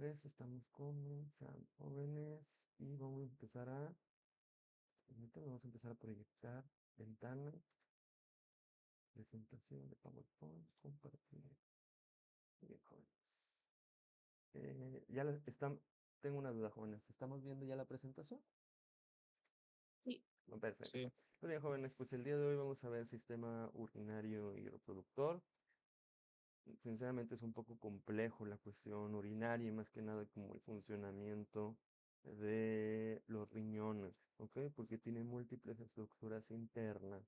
Pues estamos comenzando, jóvenes, y vamos a empezar permítanme, vamos a empezar a proyectar ventana, presentación de PowerPoint, compartir. Muy bien, jóvenes. Ya tengo una duda, jóvenes. ¿Estamos viendo ya la presentación? Sí. Perfecto. Sí, Muy bien, jóvenes, pues el día de hoy vamos a ver sistema urinario y reproductor. Sinceramente es un poco complejo la cuestión urinaria y más que nada como el funcionamiento de los riñones, ¿ok? Porque tiene múltiples estructuras internas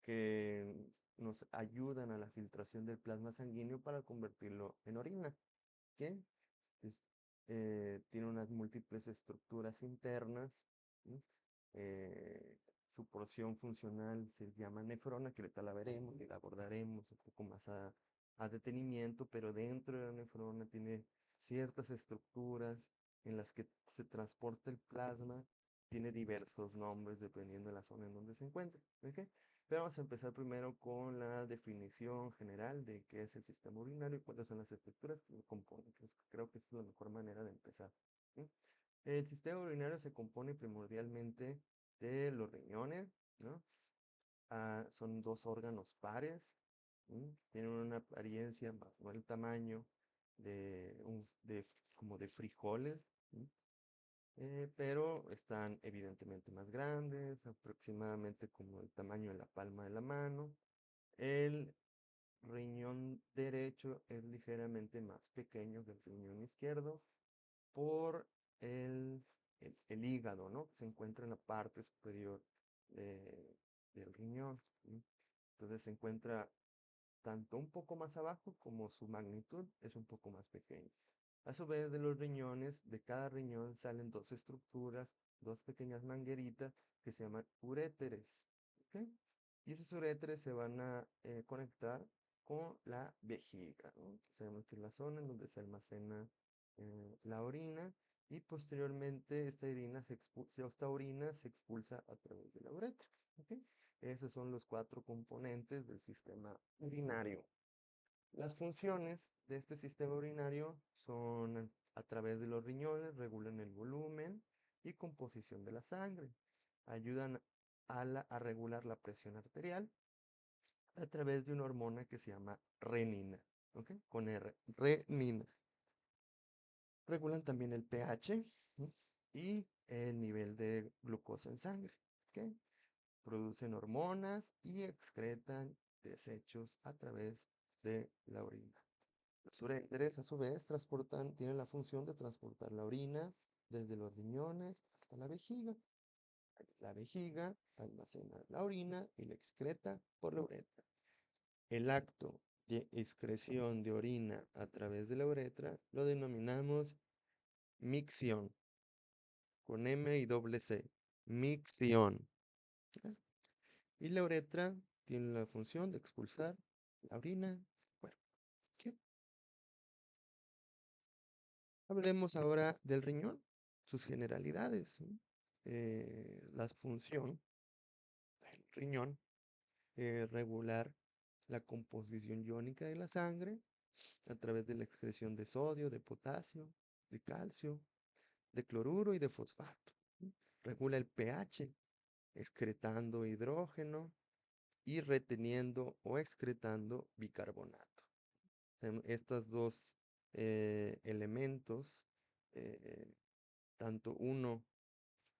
que nos ayudan a la filtración del plasma sanguíneo para convertirlo en orina, ¿ok? Entonces, tiene unas múltiples estructuras internas, ¿sí? Eh, su porción funcional se llama nefrona, que ahorita la veremos y la abordaremos un poco más a detenimiento, pero dentro de la nefrona tiene ciertas estructuras en las que se transporta el plasma, tiene diversos nombres dependiendo de la zona en donde se encuentre, ¿ok? Pero vamos a empezar primero con la definición general de qué es el sistema urinario y cuáles son las estructuras que lo componen. Creo que es la mejor manera de empezar, ¿sí? El sistema urinario se compone primordialmente de los riñones, ¿no? Son dos órganos pares, ¿sí? Tienen una apariencia más o menos el tamaño como de frijoles, ¿sí? Pero están evidentemente más grandes, aproximadamente como el tamaño de la palma de la mano. El riñón derecho es ligeramente más pequeño que el riñón izquierdo por el hígado, ¿no? Que se encuentra en la parte superior del riñón, ¿sí? Entonces se encuentra tanto un poco más abajo como su magnitud es un poco más pequeña. A su vez, de los riñones, de cada riñón salen dos estructuras, dos pequeñas mangueritas que se llaman uréteres, ¿ok? Y esos uréteres se van a conectar con la vejiga, ¿no? Sabemos que es la zona en donde se almacena la orina y posteriormente esta orina se expulsa a través de la uretra, ¿ok? Esos son los cuatro componentes del sistema urinario. Las funciones de este sistema urinario son a través de los riñones, regulan el volumen y composición de la sangre. Ayudan a regular la presión arterial a través de una hormona que se llama renina, ¿ok? Con R, renina. Regulan también el pH, ¿sí? Y el nivel de glucosa en sangre, ¿ok? Producen hormonas y excretan desechos a través de la orina. Los uréteres, a su vez, tienen la función de transportar la orina desde los riñones hasta la vejiga. La vejiga almacena la orina y la excreta por la uretra. El acto de excreción de orina a través de la uretra lo denominamos micción, con M y doble C, micción. Y la uretra tiene la función de expulsar la orina del cuerpo. ¿Qué? Hablemos ahora del riñón, sus generalidades, ¿sí? La función del riñón es regular la composición iónica de la sangre a través de la excreción de sodio, de potasio, de calcio, de cloruro y de fosfato, ¿sí? Regula el pH, excretando hidrógeno y reteniendo o excretando bicarbonato. Estos dos elementos, eh, tanto uno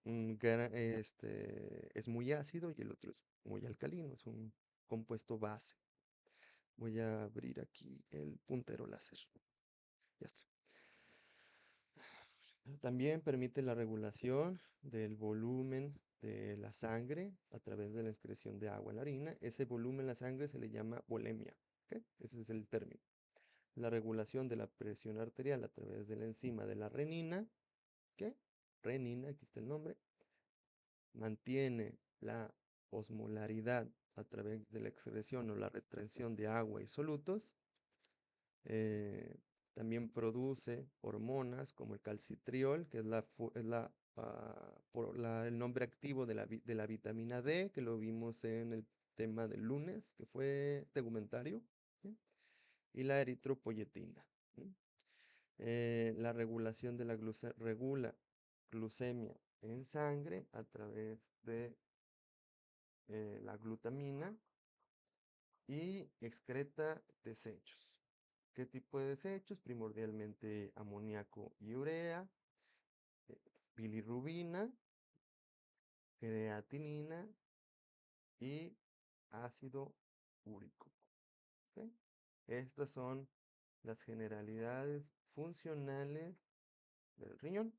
es muy ácido y el otro es muy alcalino, es un compuesto base. Voy a abrir aquí el puntero láser. Ya está. También permite la regulación del volumen de la sangre a través de la excreción de agua en la orina. Ese volumen en la sangre se le llama volemia, ¿ok? Ese es el término. La regulación de la presión arterial a través de la enzima de la renina, ¿qué? Renina, aquí está el nombre. Mantiene la osmolaridad a través de la excreción o la retención de agua y solutos. Eh, También produce hormonas como el calcitriol, que es el nombre activo de la vitamina D, que lo vimos en el tema del lunes, que fue tegumentario, ¿sí? Y la eritropoyetina, ¿sí? La regulación de la regula glucemia en sangre a través de la glutamina y excreta desechos. ¿Qué tipo de desechos? Primordialmente amoníaco y urea, eh, bilirrubina, creatinina y ácido úrico. ¿Ok? Estas son las generalidades funcionales del riñón.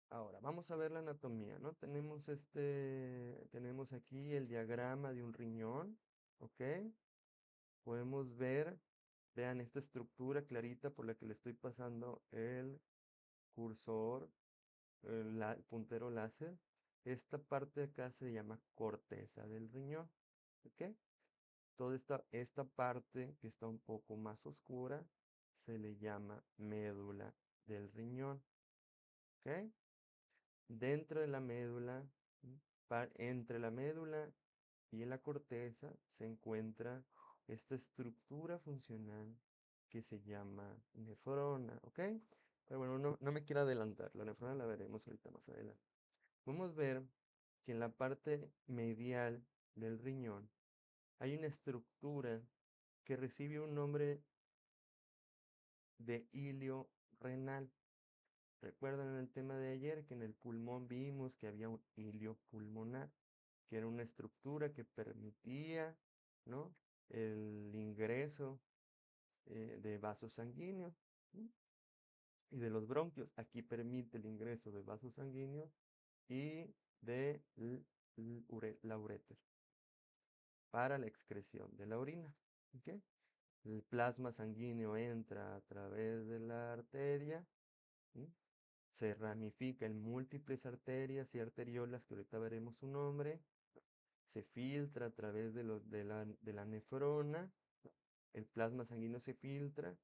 Ahora, vamos a ver la anatomía, ¿no? Tenemos aquí el diagrama de un riñón, ¿ok? Podemos ver, vean esta estructura clarita por la que le estoy pasando el cursor, el puntero láser. Esta parte de acá se llama corteza del riñón, ¿ok? Toda esta parte que está un poco más oscura se le llama médula del riñón, ¿ok? Dentro de la médula, entre la médula y la corteza se encuentra esta estructura funcional que se llama nefrona, ¿ok? Pero bueno, no me quiero adelantar, la nefrona la veremos ahorita más adelante. Podemos ver que en la parte medial del riñón hay una estructura que recibe un nombre de hilio renal. Recuerdan en el tema de ayer que en el pulmón vimos que había un hilio pulmonar, que era una estructura que permitía, ¿no?, el ingreso de vasos sanguíneos, ¿sí?, y de los bronquios. Aquí permite el ingreso de vasos sanguíneos y de la ureter para la excreción de la orina. ¿Ok? El plasma sanguíneo entra a través de la arteria, ¿sí?, se ramifica en múltiples arterias y arteriolas, que ahorita veremos su nombre, se filtra a través de la nefrona, el plasma sanguíneo se filtra,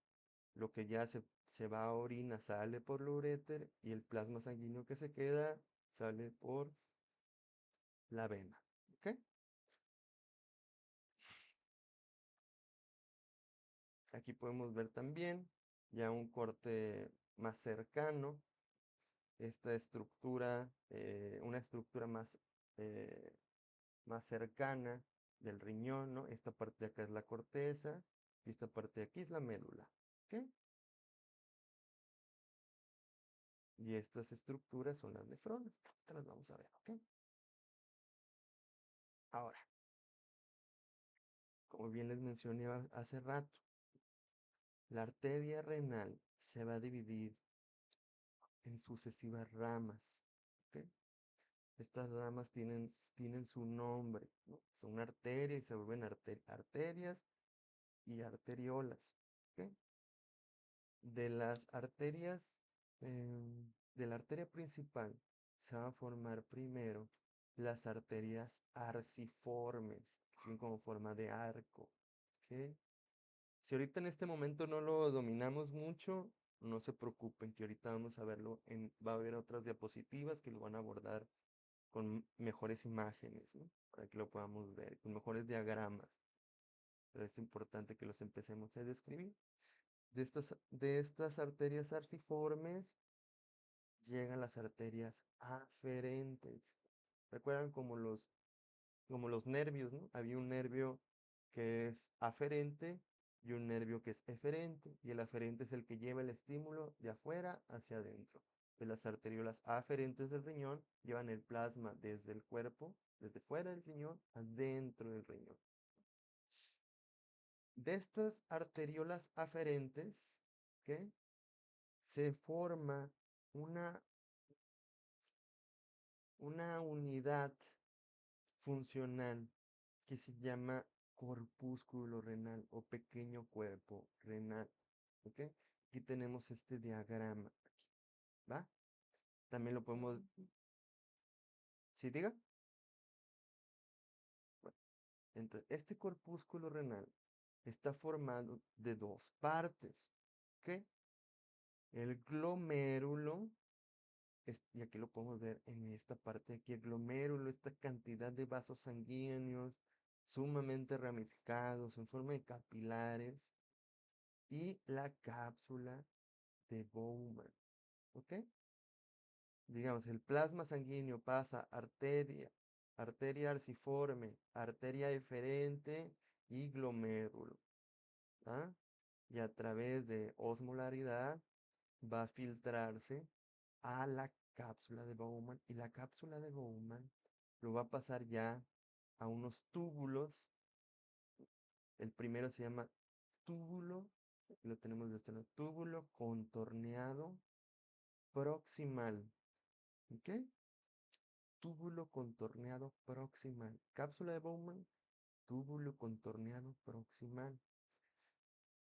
lo que ya se va a orina sale por la uréter y el plasma sanguíneo que se queda sale por la vena. ¿Ok? Aquí podemos ver también ya un corte más cercano, esta estructura, una estructura eh, más cercana del riñón, ¿no? Esta parte de acá es la corteza y esta parte de aquí es la médula, ¿ok? Y estas estructuras son las nefronas. Ahorita las vamos a ver, ¿ok? Ahora, como bien les mencioné hace rato, la arteria renal se va a dividir en sucesivas ramas, ¿ok? Estas ramas tienen su nombre, ¿no? Son una arteria y se vuelven arterias y arteriolas, ¿ok? De las arterias, de la arteria principal, se van a formar primero las arterias arciformes, que tienen como forma de arco, ¿ok? Si ahorita en este momento no lo dominamos mucho, no se preocupen, que ahorita vamos a verlo, va a haber otras diapositivas que lo van a abordar con mejores imágenes, ¿no?, para que lo podamos ver, con mejores diagramas. Pero es importante que los empecemos a describir. De estas arterias arciformes llegan las arterias aferentes. ¿Recuerdan como los nervios, ¿no? Había un nervio que es aferente y un nervio que es eferente. Y el aferente es el que lleva el estímulo de afuera hacia adentro. Pues las arteriolas aferentes del riñón llevan el plasma desde el cuerpo, desde fuera del riñón, adentro del riñón. De estas arteriolas aferentes, ¿qué?, se forma una, una unidad funcional que se llama corpúsculo renal o pequeño cuerpo renal. ¿Ok? Aquí tenemos este diagrama. ¿Va? También lo podemos... ¿Sí, diga? Bueno, entonces, este corpúsculo renal está formado de dos partes. ¿Ok? El glomérulo, y aquí lo podemos ver en esta parte de aquí, el glomérulo, esta cantidad de vasos sanguíneos sumamente ramificados en forma de capilares, y la cápsula de Bowman. ¿Ok? Digamos, el plasma sanguíneo pasa arteria arciforme, arteria eferente y glomérulo. ¿Ah? Y a través de osmolaridad va a filtrarse a la cápsula de Bowman, y la cápsula de Bowman lo va a pasar ya a unos túbulos. El primero se llama túbulo, lo tenemos de este lado, túbulo contorneado proximal. ¿Ok? Túbulo contorneado proximal. Cápsula de Bowman, túbulo contorneado proximal.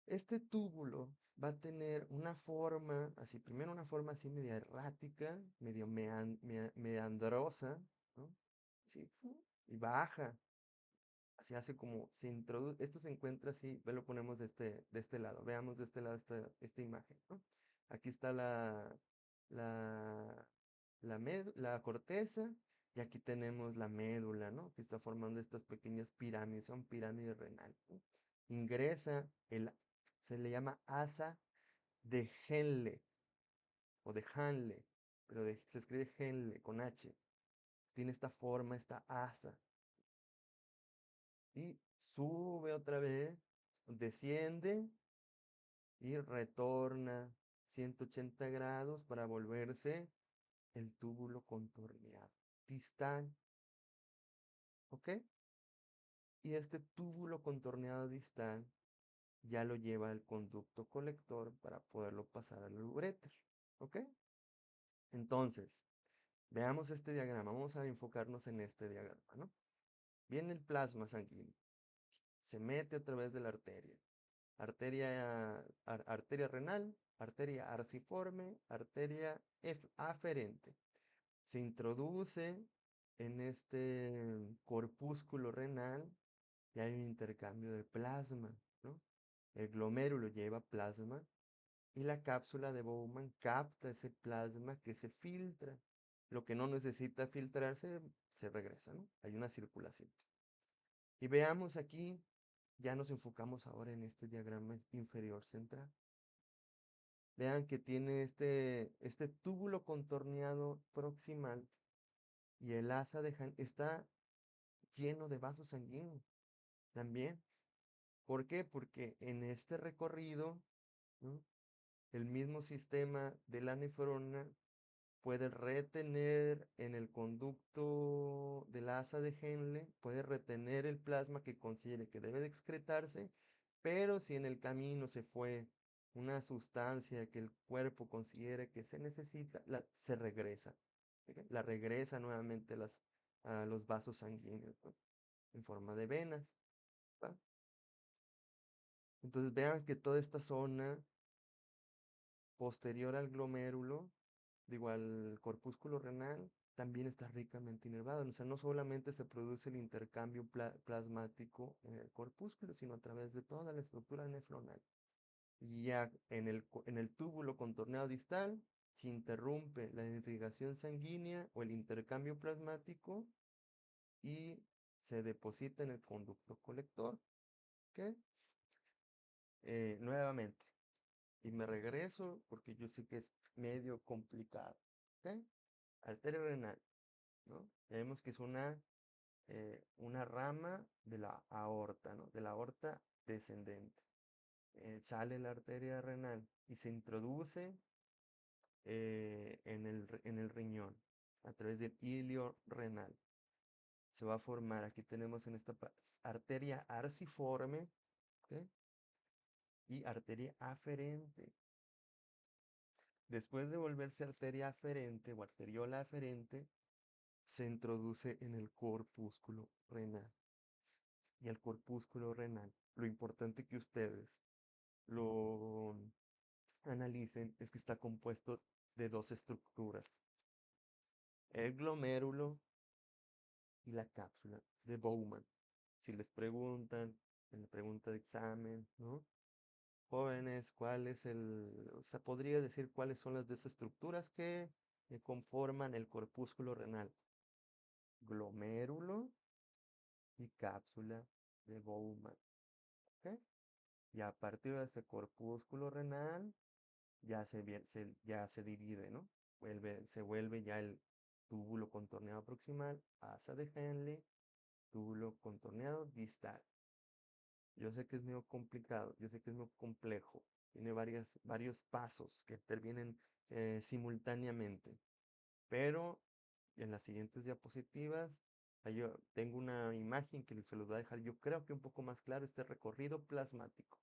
Este túbulo va a tener una forma, así, primero una forma así media errática, medio meandrosa, ¿no? Así, y baja. Así hace como se introduce, esto se encuentra así, lo ponemos de este lado, veamos de este lado esta imagen, ¿no? Aquí está la, la corteza, y aquí tenemos la médula, ¿no? Que está formando estas pequeñas pirámides, son pirámides renales, ¿no? Ingresa se le llama asa de Henle, o de Hanle, pero se escribe Henle con H. Tiene esta forma, esta asa. Y sube otra vez, desciende y retorna 180 grados para volverse el túbulo contorneado distal. ¿Ok? Y este túbulo contorneado distal ya lo lleva el conducto colector para poderlo pasar al uréter. ¿Ok? Entonces, veamos este diagrama. Vamos a enfocarnos en este diagrama, ¿no? Viene el plasma sanguíneo. Se mete a través de la arteria. Arteria renal, arteria arciforme, arteria aferente. Se introduce en este corpúsculo renal y hay un intercambio de plasma, ¿no? El glomérulo lleva plasma y la cápsula de Bowman capta ese plasma que se filtra. Lo que no necesita filtrarse se regresa, ¿no? Hay una circulación. Y veamos aquí, ya nos enfocamos ahora en este diagrama inferior central. Vean que tiene este túbulo contorneado proximal y el asa de está lleno de vasos sanguíneos también. ¿Por qué? Porque en este recorrido, ¿no?, el mismo sistema de la nefrona puede retener en el conducto del asa de Henle, puede retener el plasma que considere que debe de excretarse, pero si en el camino se fue una sustancia que el cuerpo considere que se necesita, se regresa. ¿Okay? La regresa nuevamente a los vasos sanguíneos, ¿no?, en forma de venas. ¿Va? Entonces vean que toda esta zona posterior al glomérulo, digo, al corpúsculo renal, también está ricamente inervado. O sea, no solamente se produce el intercambio plasmático en el corpúsculo, sino a través de toda la estructura nefronal. Y ya en el túbulo contorneado distal se interrumpe la irrigación sanguínea o el intercambio plasmático y se deposita en el conducto colector. ¿Ok? Nuevamente. Y me regreso porque yo sé que es medio complicado. ¿Ok? Arteria renal, ¿no? Ya vemos que es una rama de la aorta, ¿no? De la aorta descendente. Sale la arteria renal y se introduce en el riñón a través del hilio renal. Se va a formar, aquí tenemos en esta arteria arciforme, ¿okay?, y arteria aferente. Después de volverse arteria aferente o arteriola aferente, se introduce en el corpúsculo renal. Y el corpúsculo renal, lo importante que ustedes lo analicen es que está compuesto de dos estructuras: el glomérulo y la cápsula de Bowman. Si les preguntan en la pregunta de examen, ¿no?, jóvenes, ¿cuál es o sea, podría decir cuáles son las desestructuras que conforman el corpúsculo renal? Glomérulo y cápsula de Bowman. ¿Okay? Y a partir de ese corpúsculo renal, ya se divide, ¿no? Se vuelve ya el túbulo contorneado proximal, asa de Henle, túbulo contorneado distal. Yo sé que es medio complicado, yo sé que es medio complejo, tiene varios pasos que intervienen simultáneamente, pero en las siguientes diapositivas yo tengo una imagen que se los va a dejar, yo creo que un poco más claro este recorrido plasmático.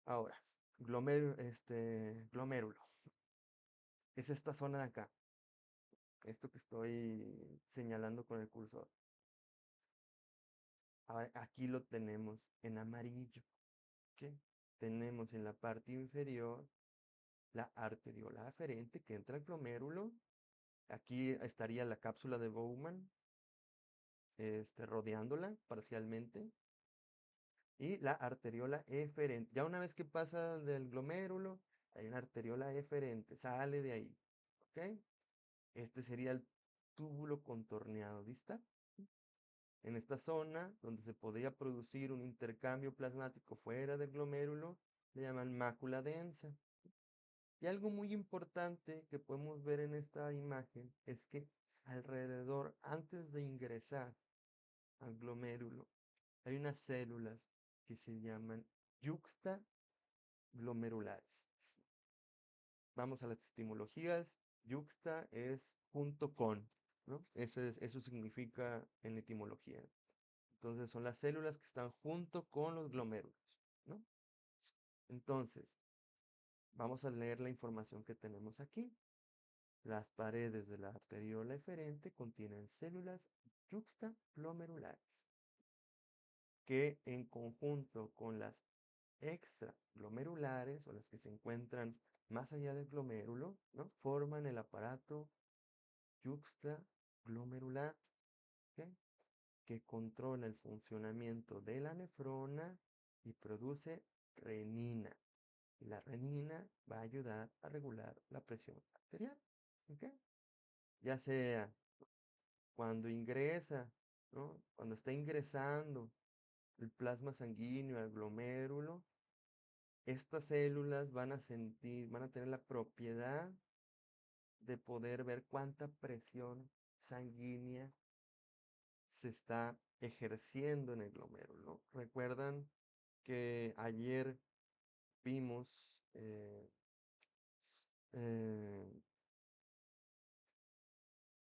Ahora, glomérulo. Es esta zona de acá, esto que estoy señalando con el cursor. Aquí lo tenemos en amarillo. ¿Ok? Tenemos en la parte inferior la arteriola aferente que entra al glomérulo. Aquí estaría la cápsula de Bowman, rodeándola parcialmente. Y la arteriola eferente. Ya una vez que pasa del glomérulo, hay una arteriola eferente, sale de ahí. ¿Ok? Este sería el túbulo contorneado distal. En esta zona, donde se podría producir un intercambio plasmático fuera del glomérulo, le llaman mácula densa. Y algo muy importante que podemos ver en esta imagen es que alrededor, antes de ingresar al glomérulo, hay unas células que se llaman yuxtaglomerulares. Vamos a las etimologías. Yuxta es junto con, ¿no? Eso significa en la etimología. Entonces son las células que están junto con los glomérulos, ¿no? Entonces, vamos a leer la información que tenemos aquí. Las paredes de la arteriola eferente contienen células yuxtaglomerulares que en conjunto con las extraglomerulares o las que se encuentran más allá del glomérulo, ¿no? Forman el aparato yuxtaglomerular, ¿ok? Que controla el funcionamiento de la nefrona y produce renina. Y la renina va a ayudar a regular la presión arterial, ¿ok? Ya sea cuando ingresa, ¿no? Cuando está ingresando el plasma sanguíneo al glomérulo, estas células van a tener la propiedad de poder ver cuánta presión sanguínea se está ejerciendo en el glomérulo, ¿no? Recuerdan que ayer vimos, eh,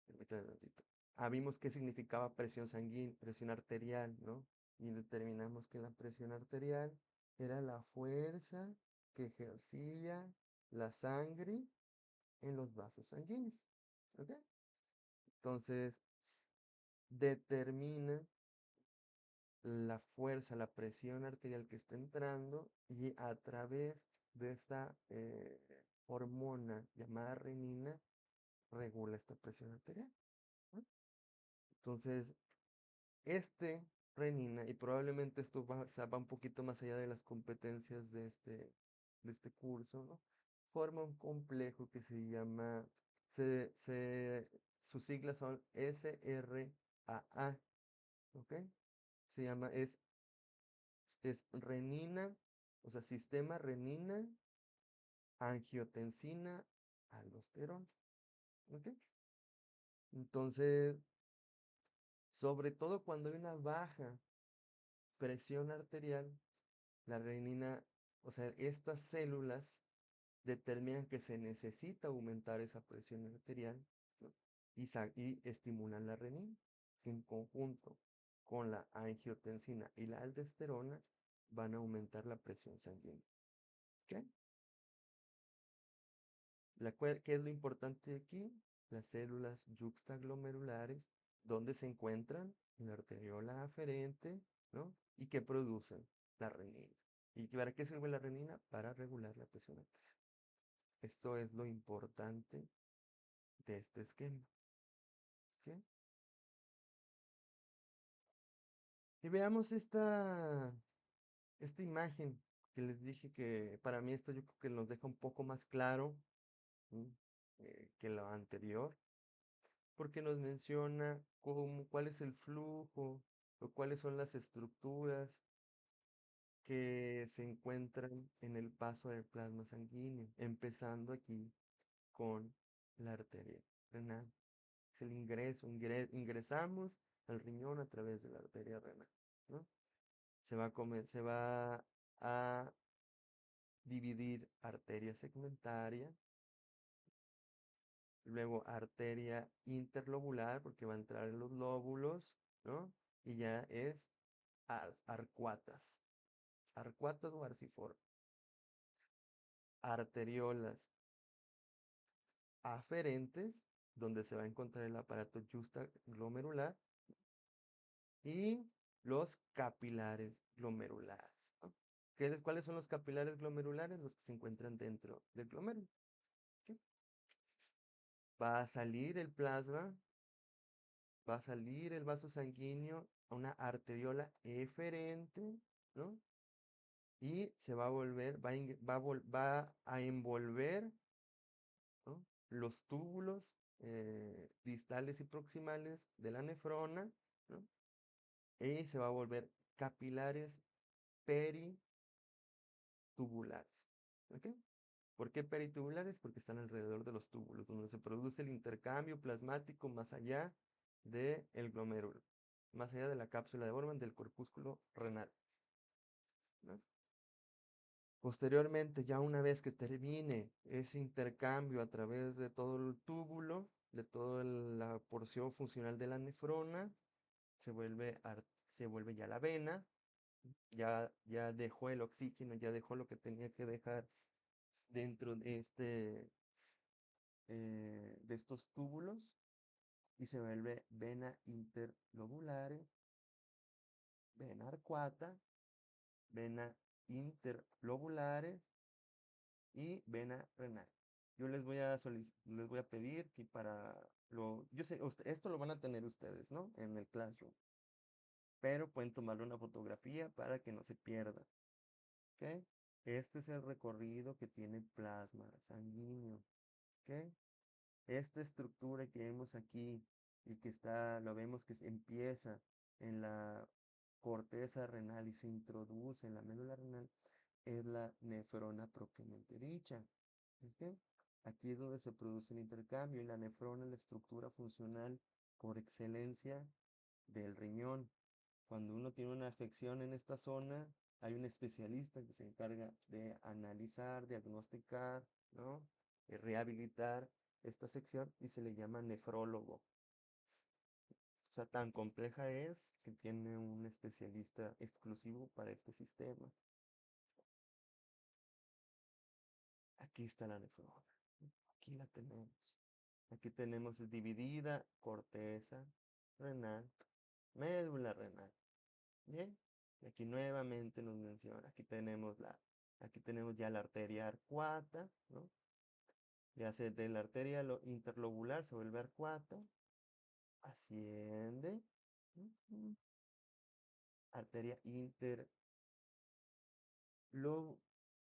permítame tantito. Vimos qué significaba presión sanguínea, presión arterial, ¿no? Y determinamos que la presión arterial era la fuerza que ejercía la sangre en los vasos sanguíneos, ¿ok? Entonces, determina la fuerza, la presión arterial que está entrando y a través de esta hormona llamada renina regula esta presión arterial, ¿no? Entonces, renina, y probablemente esto va un poquito más allá de las competencias de este curso, ¿no? Forma un complejo que se llama, sus siglas son SRAA, ¿ok? Se llama, es renina, o sea, sistema renina, angiotensina, aldosterona, ¿ok? Entonces, sobre todo cuando hay una baja presión arterial, la renina, o sea, estas células determinan que se necesita aumentar esa presión arterial, ¿no? Y estimulan la renina, que en conjunto con la angiotensina y la aldosterona van a aumentar la presión sanguínea. ¿Ok? ¿Qué es lo importante aquí? Las células yuxtaglomerulares, ¿dónde se encuentran? En la arteriola aferente, ¿no? ¿Y qué producen? La renina. ¿Y para qué sirve la renina? Para regular la presión arterial. Esto es lo importante de este esquema. ¿Ok? Y veamos esta imagen que les dije que para mí esto yo creo que nos deja un poco más claro, ¿sí? Que lo anterior, porque nos menciona cuál es el flujo o cuáles son las estructuras que se encuentran en el paso del plasma sanguíneo, empezando aquí con la arteria renal. Es el ingreso, ingresamos al riñón a través de la arteria renal, ¿no? Se va a dividir arteria segmentaria, luego arteria interlobular, porque va a entrar en los lóbulos, ¿no? Y ya es arcuatas, arcuatas o arciformes, arteriolas aferentes, donde se va a encontrar el aparato justaglomerular, y los capilares glomerulares, ¿no? ¿Cuáles son los capilares glomerulares? Los que se encuentran dentro del glomérulo. ¿Ok? Va a salir el plasma, va a salir el vaso sanguíneo a una arteriola eferente, ¿no? Y se va a volver, va a envolver, ¿no?, los túbulos distales y proximales de la nefrona, ¿no? Y se va a volver capilares peritubulares. ¿Ok? ¿Por qué peritubulares? Porque están alrededor de los túbulos, donde se produce el intercambio plasmático más allá del glomérulo, más allá de la cápsula de Bowman del corpúsculo renal, ¿no? Posteriormente, ya una vez que termine ese intercambio a través de todo el túbulo, de toda la porción funcional de la nefrona, se vuelve ya la vena, ya dejó el oxígeno, ya dejó lo que tenía que dejar dentro de estos túbulos, y se vuelve vena interlobulare, vena arcuata, vena interlobulares y vena renal. Yo les voy a pedir que yo sé, esto lo van a tener ustedes, ¿no? En el classroom, pero pueden tomarle una fotografía para que no se pierda, ¿ok? Este es el recorrido que tiene plasma sanguíneo, ¿ok? Esta estructura que vemos aquí y lo vemos que empieza en la corteza renal y se introduce en la médula renal, es la nefrona propiamente dicha. ¿Ok? Aquí es donde se produce el intercambio, y la nefrona es la estructura funcional por excelencia del riñón. Cuando uno tiene una afección en esta zona, hay un especialista que se encarga de analizar, diagnosticar, ¿no?, y rehabilitar esta sección, y se le llama nefrólogo. O sea, tan compleja es que tiene un especialista exclusivo para este sistema. Aquí está la nefrona. Aquí la tenemos. Aquí tenemos dividida corteza renal, médula renal. Bien. Y aquí nuevamente nos menciona. Aquí tenemos ya la arteria arcuata, ¿no? Ya de la arteria interlobular se vuelve arcuata, asciende, arteria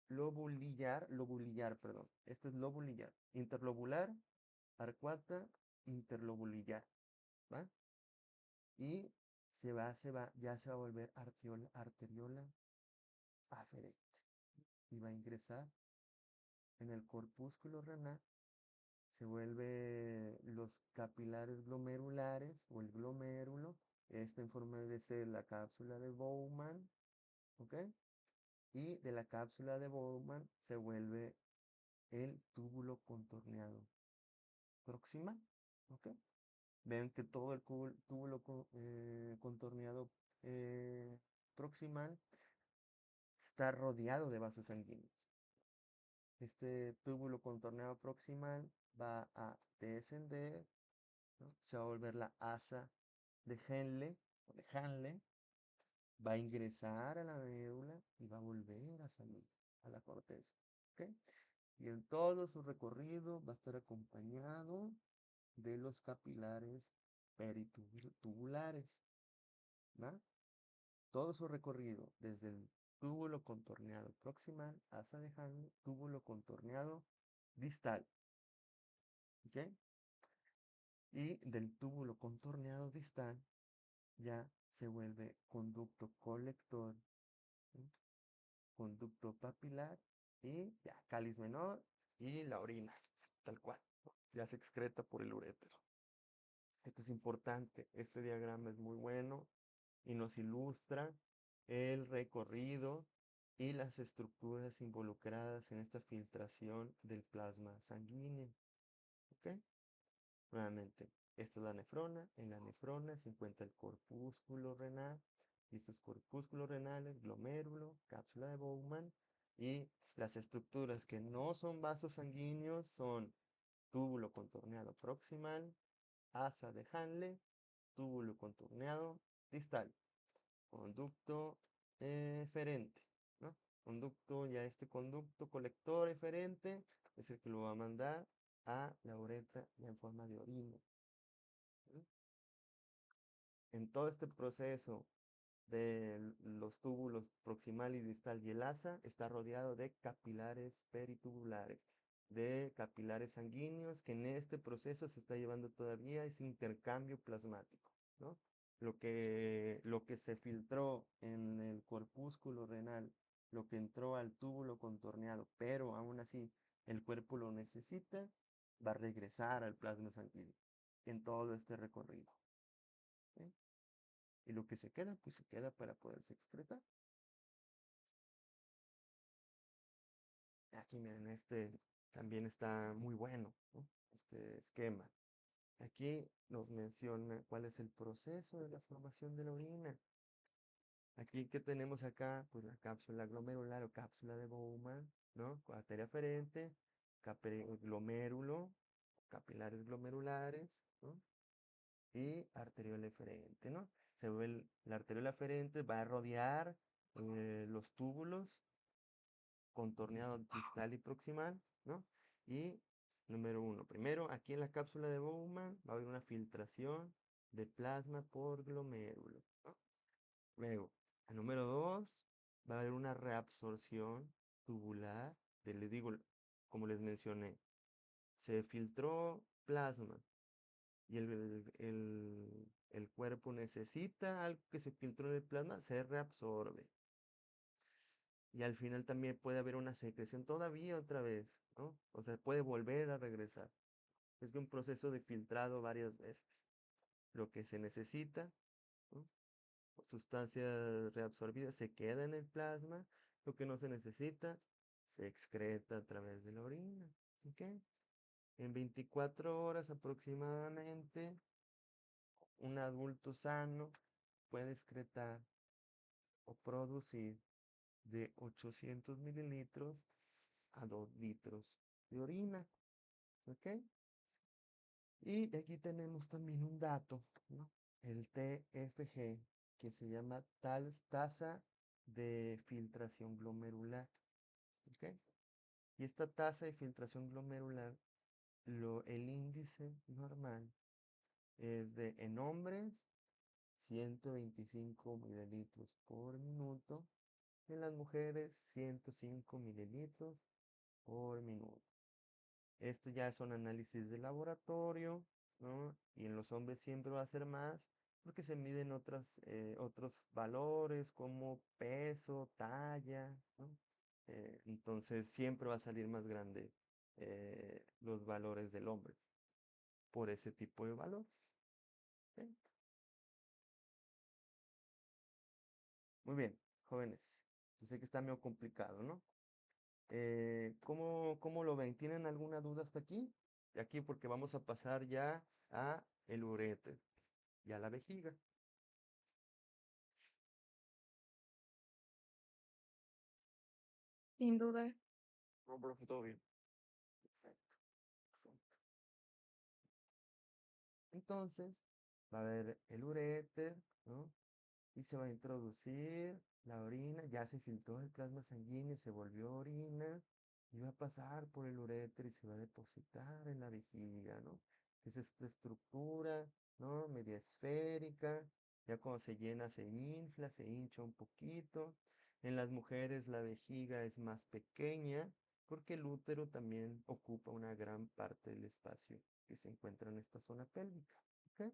lobulillar, perdón. Este es lobulillar. Interlobular, arcuata, interlobulillar, ¿va? Y ya se va a volver arteriola aferente. Y va a ingresar en el corpúsculo renal. Se vuelve los capilares glomerulares o el glomérulo. Esta en forma de ser la cápsula de Bowman, ¿ok? Y de la cápsula de Bowman se vuelve el túbulo contorneado proximal, ¿ok? Ven que todo el túbulo contorneado proximal está rodeado de vasos sanguíneos. Este túbulo contorneado proximal va a descender, ¿no? Se va a volver la asa de Henle, va a ingresar a la médula y va a volver a salir a la corteza, ¿ok? Y en todo su recorrido va a estar acompañado de los capilares peritubulares, ¿va? Todo su recorrido, desde el túbulo contorneado proximal hasta el túbulo contorneado distal, ¿ok? Y del túbulo contorneado distal ya se vuelve conducto colector, ¿sí?, conducto papilar y ya, cáliz menor y la orina, tal cual, ¿no? Ya se excreta por el urétero. Esto es importante, este diagrama es muy bueno y nos ilustra el recorrido y las estructuras involucradas en esta filtración del plasma sanguíneo. ¿Ok? Nuevamente, esta es la nefrona. En la nefrona se encuentra el corpúsculo renal. Y estos corpúsculos renales, glomérulo, cápsula de Bowman. Y las estructuras que no son vasos sanguíneos son túbulo contorneado proximal, asa de Hanle, túbulo contorneado distal, conducto eferente, ¿no? Conducto, ya este conducto colector eferente es el que lo va a mandar a la uretra ya en forma de orina. ¿Sí? En todo este proceso de los túbulos proximal y distal y el asa está rodeado de capilares peritubulares, de capilares sanguíneos, que en este proceso se está llevando todavía ese intercambio plasmático, ¿no? Lo que se filtró en el corpúsculo renal, lo que entró al túbulo contorneado, pero aún así el cuerpo lo necesita, va a regresar al plasma sanguíneo en todo este recorrido. ¿Sí? Y lo que se queda, pues se queda para poderse excretar. Aquí miren, este también está muy bueno, ¿no? Este esquema. Aquí nos menciona cuál es el proceso de la formación de la orina. Aquí, ¿qué tenemos acá? Pues la cápsula glomerular o cápsula de Bowman, ¿no? Con arteria aferente, glomérulo, capilares glomerulares, ¿no? Y arteriola eferente, ¿no? La arteriola eferente va a rodear los túbulos contorneado distal y proximal, ¿no? Y número uno, primero aquí en la cápsula de Bowman va a haber una filtración de plasma por glomérulo, ¿no? Luego, el número dos, va a haber una reabsorción tubular, les digo, como les mencioné, se filtró plasma y el cuerpo necesita algo que se filtró en el plasma, se reabsorbe. Y al final también puede haber una secreción todavía otra vez, ¿no? O sea, puede volver a regresar. Es un proceso de filtrado varias veces. Lo que se necesita, ¿no? Sustancia reabsorbida se queda en el plasma. Lo que no se necesita se excreta a través de la orina. ¿Ok? En 24 horas aproximadamente, un adulto sano puede excretar o producir de 800 mililitros a 2 litros de orina. ¿Ok? Y aquí tenemos también un dato, ¿no? El TFG, que se llama tasa de filtración glomerular. ¿Ok? Y esta tasa de filtración glomerular, el índice normal es de, en hombres, 125 mililitros por minuto. En las mujeres, 105 mililitros por minuto. Esto ya son análisis de laboratorio, ¿no? Y en los hombres siempre va a ser más, porque se miden otros valores como peso, talla, ¿no? Entonces siempre va a salir más grande los valores del hombre por ese tipo de valor. ¿Ok? Muy bien, jóvenes. Yo sé que está medio complicado, ¿no? ¿Cómo lo ven? ¿Tienen alguna duda hasta aquí? De aquí porque vamos a pasar ya a el uréter y a la vejiga. Sin duda. No, profe, todo bien. Perfecto, perfecto. Entonces, va a haber el uréter, ¿no? Y se va a introducir la orina, ya se filtró el plasma sanguíneo, se volvió orina, y va a pasar por el uréter y se va a depositar en la vejiga, ¿no? Es esta estructura, ¿no? Media esférica, ya cuando se llena se infla, se hincha un poquito. En las mujeres la vejiga es más pequeña porque el útero también ocupa una gran parte del espacio que se encuentra en esta zona pélvica, ¿ok?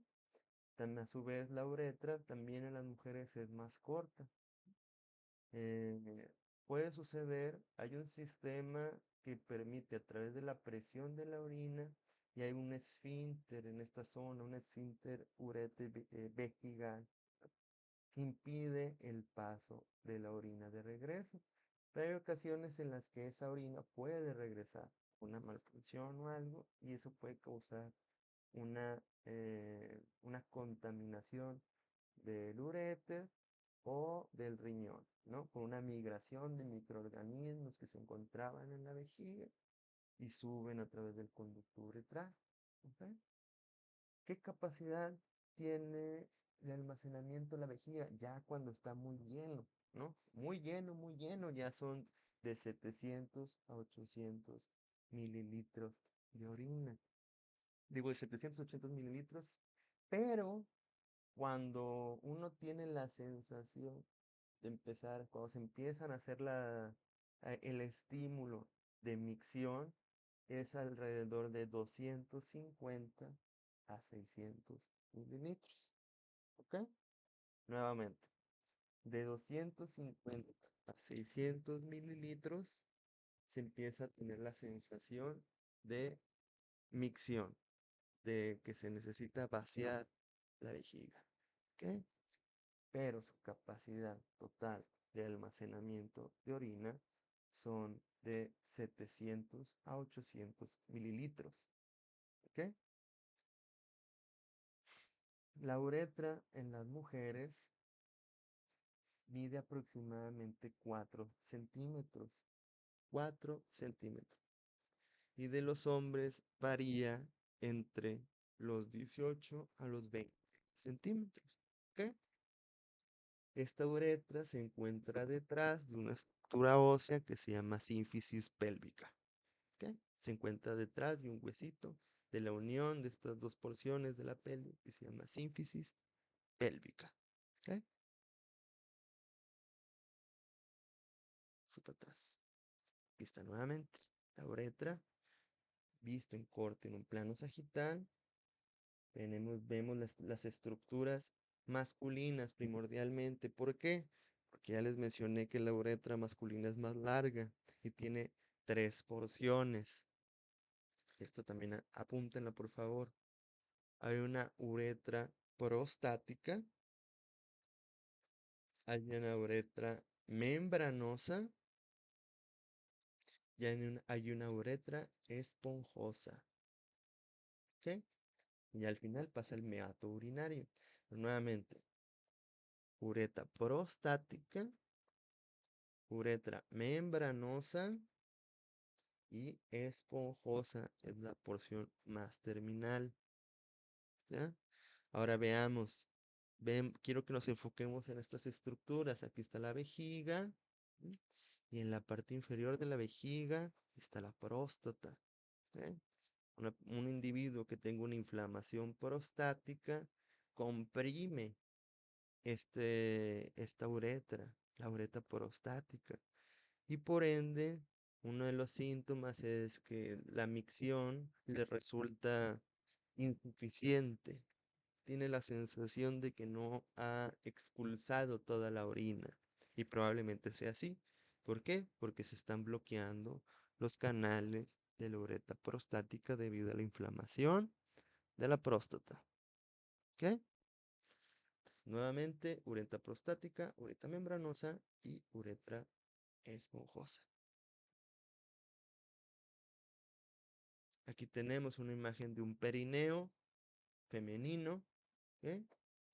También a su vez la uretra también en las mujeres es más corta. Eh, puede suceder, hay un sistema que permite a través de la presión de la orina y hay un esfínter en esta zona, un esfínter vejigal que impide el paso de la orina de regreso. Pero hay ocasiones en las que esa orina puede regresar, una malfunción o algo, y eso puede causar una contaminación del uréter o del riñón, ¿no? Por una migración de microorganismos que se encontraban en la vejiga y suben a través del conducto uretral. ¿Ok? ¿Qué capacidad tiene de almacenamiento la vejiga? Ya cuando está muy lleno, ¿no? Muy lleno, ya son de 700 a 800 mililitros de orina. Digo, de 700 a 800 mililitros, pero cuando uno tiene la sensación de empezar, cuando se empiezan a hacer el estímulo de micción, es alrededor de 250 a 600 mililitros. ¿Ok? Nuevamente, de 250 a 600 mililitros se empieza a tener la sensación de micción, de que se necesita vaciar la vejiga. ¿Ok? Pero su capacidad total de almacenamiento de orina son de 700 a 800 mililitros. ¿Ok? La uretra en las mujeres mide aproximadamente 4 centímetros. 4 centímetros. Y de los hombres varía entre los 18 a los 20 centímetros. ¿Ok? Esta uretra se encuentra detrás de una estructura ósea que se llama sínfisis pélvica. ¿Ok? Se encuentra detrás de un huesito de la unión de estas dos porciones de la pelvis que se llama sínfisis pélvica. ¿Ok? Para atrás. Aquí está nuevamente la uretra, visto en corte en un plano sagital. Vemos las estructuras masculinas primordialmente. ¿Por qué? Porque ya les mencioné que la uretra masculina es más larga y tiene 3 porciones. Esto también apúntenlo, por favor. Hay una uretra prostática, hay una uretra membranosa y hay una uretra esponjosa. ¿Ok? Y al final pasa el meato urinario. Pero nuevamente, uretra prostática, uretra membranosa y esponjosa es la porción más terminal. ¿Ya? Ahora veamos. Quiero que nos enfoquemos en estas estructuras. Aquí está la vejiga. Y en la parte inferior de la vejiga está la próstata. Un individuo que tenga una inflamación prostática comprime esta uretra, la uretra prostática. Y por ende, uno de los síntomas es que la micción le resulta insuficiente. Tiene la sensación de que no ha expulsado toda la orina. Y probablemente sea así. ¿Por qué? Porque se están bloqueando los canales de la uretra prostática debido a la inflamación de la próstata. ¿Ok? Nuevamente, uretra prostática, uretra membranosa y uretra esponjosa. Aquí tenemos una imagen de un perineo femenino, ¿ok?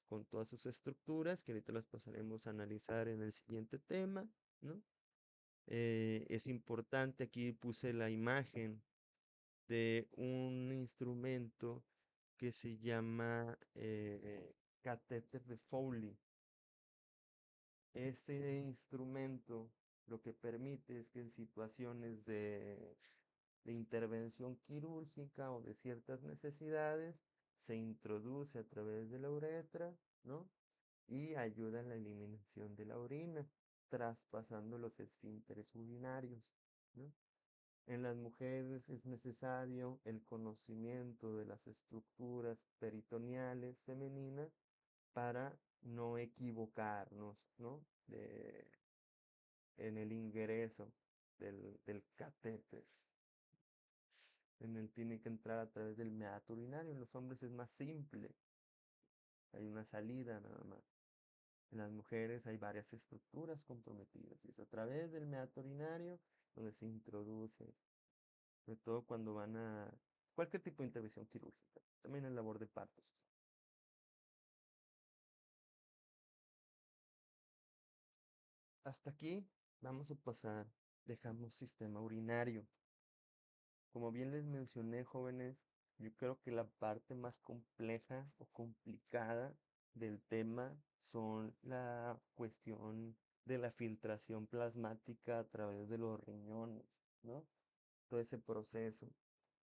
Con todas sus estructuras, que ahorita las pasaremos a analizar en el siguiente tema, ¿no? Es importante, aquí puse la imagen de un instrumento que se llama catéter de Foley. Este instrumento lo que permite es que en situaciones de intervención quirúrgica o de ciertas necesidades se introduce a través de la uretra, ¿no? Y ayuda en la eliminación de la orina, traspasando los esfínteres urinarios, ¿no? En las mujeres es necesario el conocimiento de las estructuras peritoneales femeninas para no equivocarnos, ¿no? en el ingreso del catéter. En el tiene que entrar a través del meato urinario. En los hombres es más simple. Hay una salida nada más. En las mujeres hay varias estructuras comprometidas. Y es a través del meato urinario donde se introduce, sobre todo cuando van a cualquier tipo de intervención quirúrgica. También en labor de partos. Hasta aquí vamos a pasar. Dejamos sistema urinario. Como bien les mencioné, jóvenes, yo creo que la parte más compleja o complicada del tema son la cuestión de la filtración plasmática a través de los riñones, ¿no? Todo ese proceso.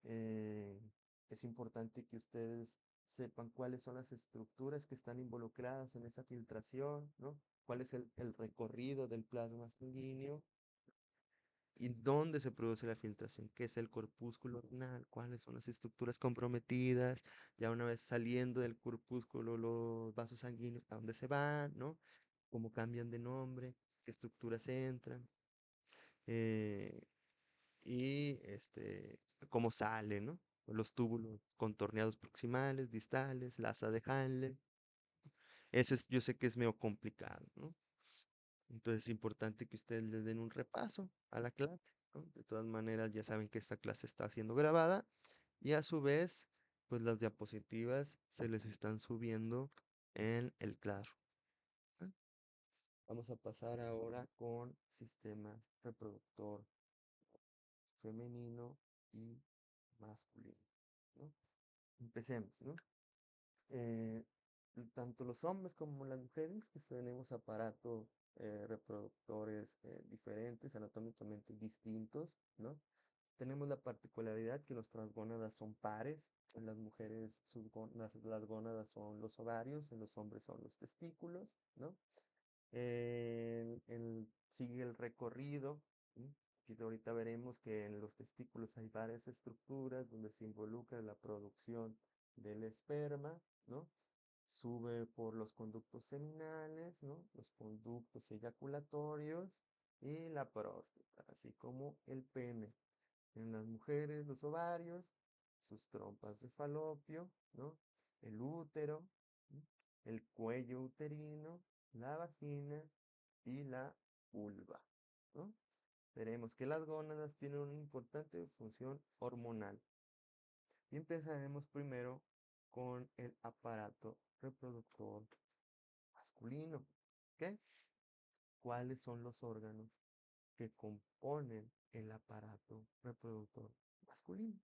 Eh, es importante que ustedes sepan cuáles son las estructuras que están involucradas en esa filtración, ¿no? Cuál es el recorrido del plasma sanguíneo y dónde se produce la filtración, qué es el corpúsculo renal, cuáles son las estructuras comprometidas, ya una vez saliendo del corpúsculo los vasos sanguíneos, a dónde se van, ¿no? Cómo cambian de nombre, qué estructuras entran, eh, y cómo salen, ¿no? Los túbulos contorneados proximales, distales, la asa de Hanle. Yo sé que es medio complicado, ¿no? Entonces es importante que ustedes les den un repaso a la clase, ¿no? De todas maneras, ya saben que esta clase está siendo grabada y a su vez, pues las diapositivas se les están subiendo en el Classroom. ¿Ah? Vamos a pasar ahora con sistema reproductor femenino y masculino, ¿no? Empecemos, ¿no? Eh, Tanto los hombres como las mujeres, pues tenemos aparatos reproductores diferentes, anatómicamente distintos, ¿no? Tenemos la particularidad que nuestras gónadas son pares. En las mujeres las gónadas son los ovarios, en los hombres son los testículos, ¿no? Sigue el recorrido. ¿Sí? Y ahorita veremos que en los testículos hay varias estructuras donde se involucra la producción del esperma, ¿no? Sube por los conductos seminales, ¿no? Los conductos eyaculatorios y la próstata, así como el pene. En las mujeres, los ovarios, sus trompas de falopio, ¿no? El útero, ¿sí? El cuello uterino, la vagina y la vulva, ¿no? Veremos que las gónadas tienen una importante función hormonal. Y empezaremos primero con el aparato reproductor masculino. ¿Ok? ¿Cuáles son los órganos que componen el aparato reproductor masculino?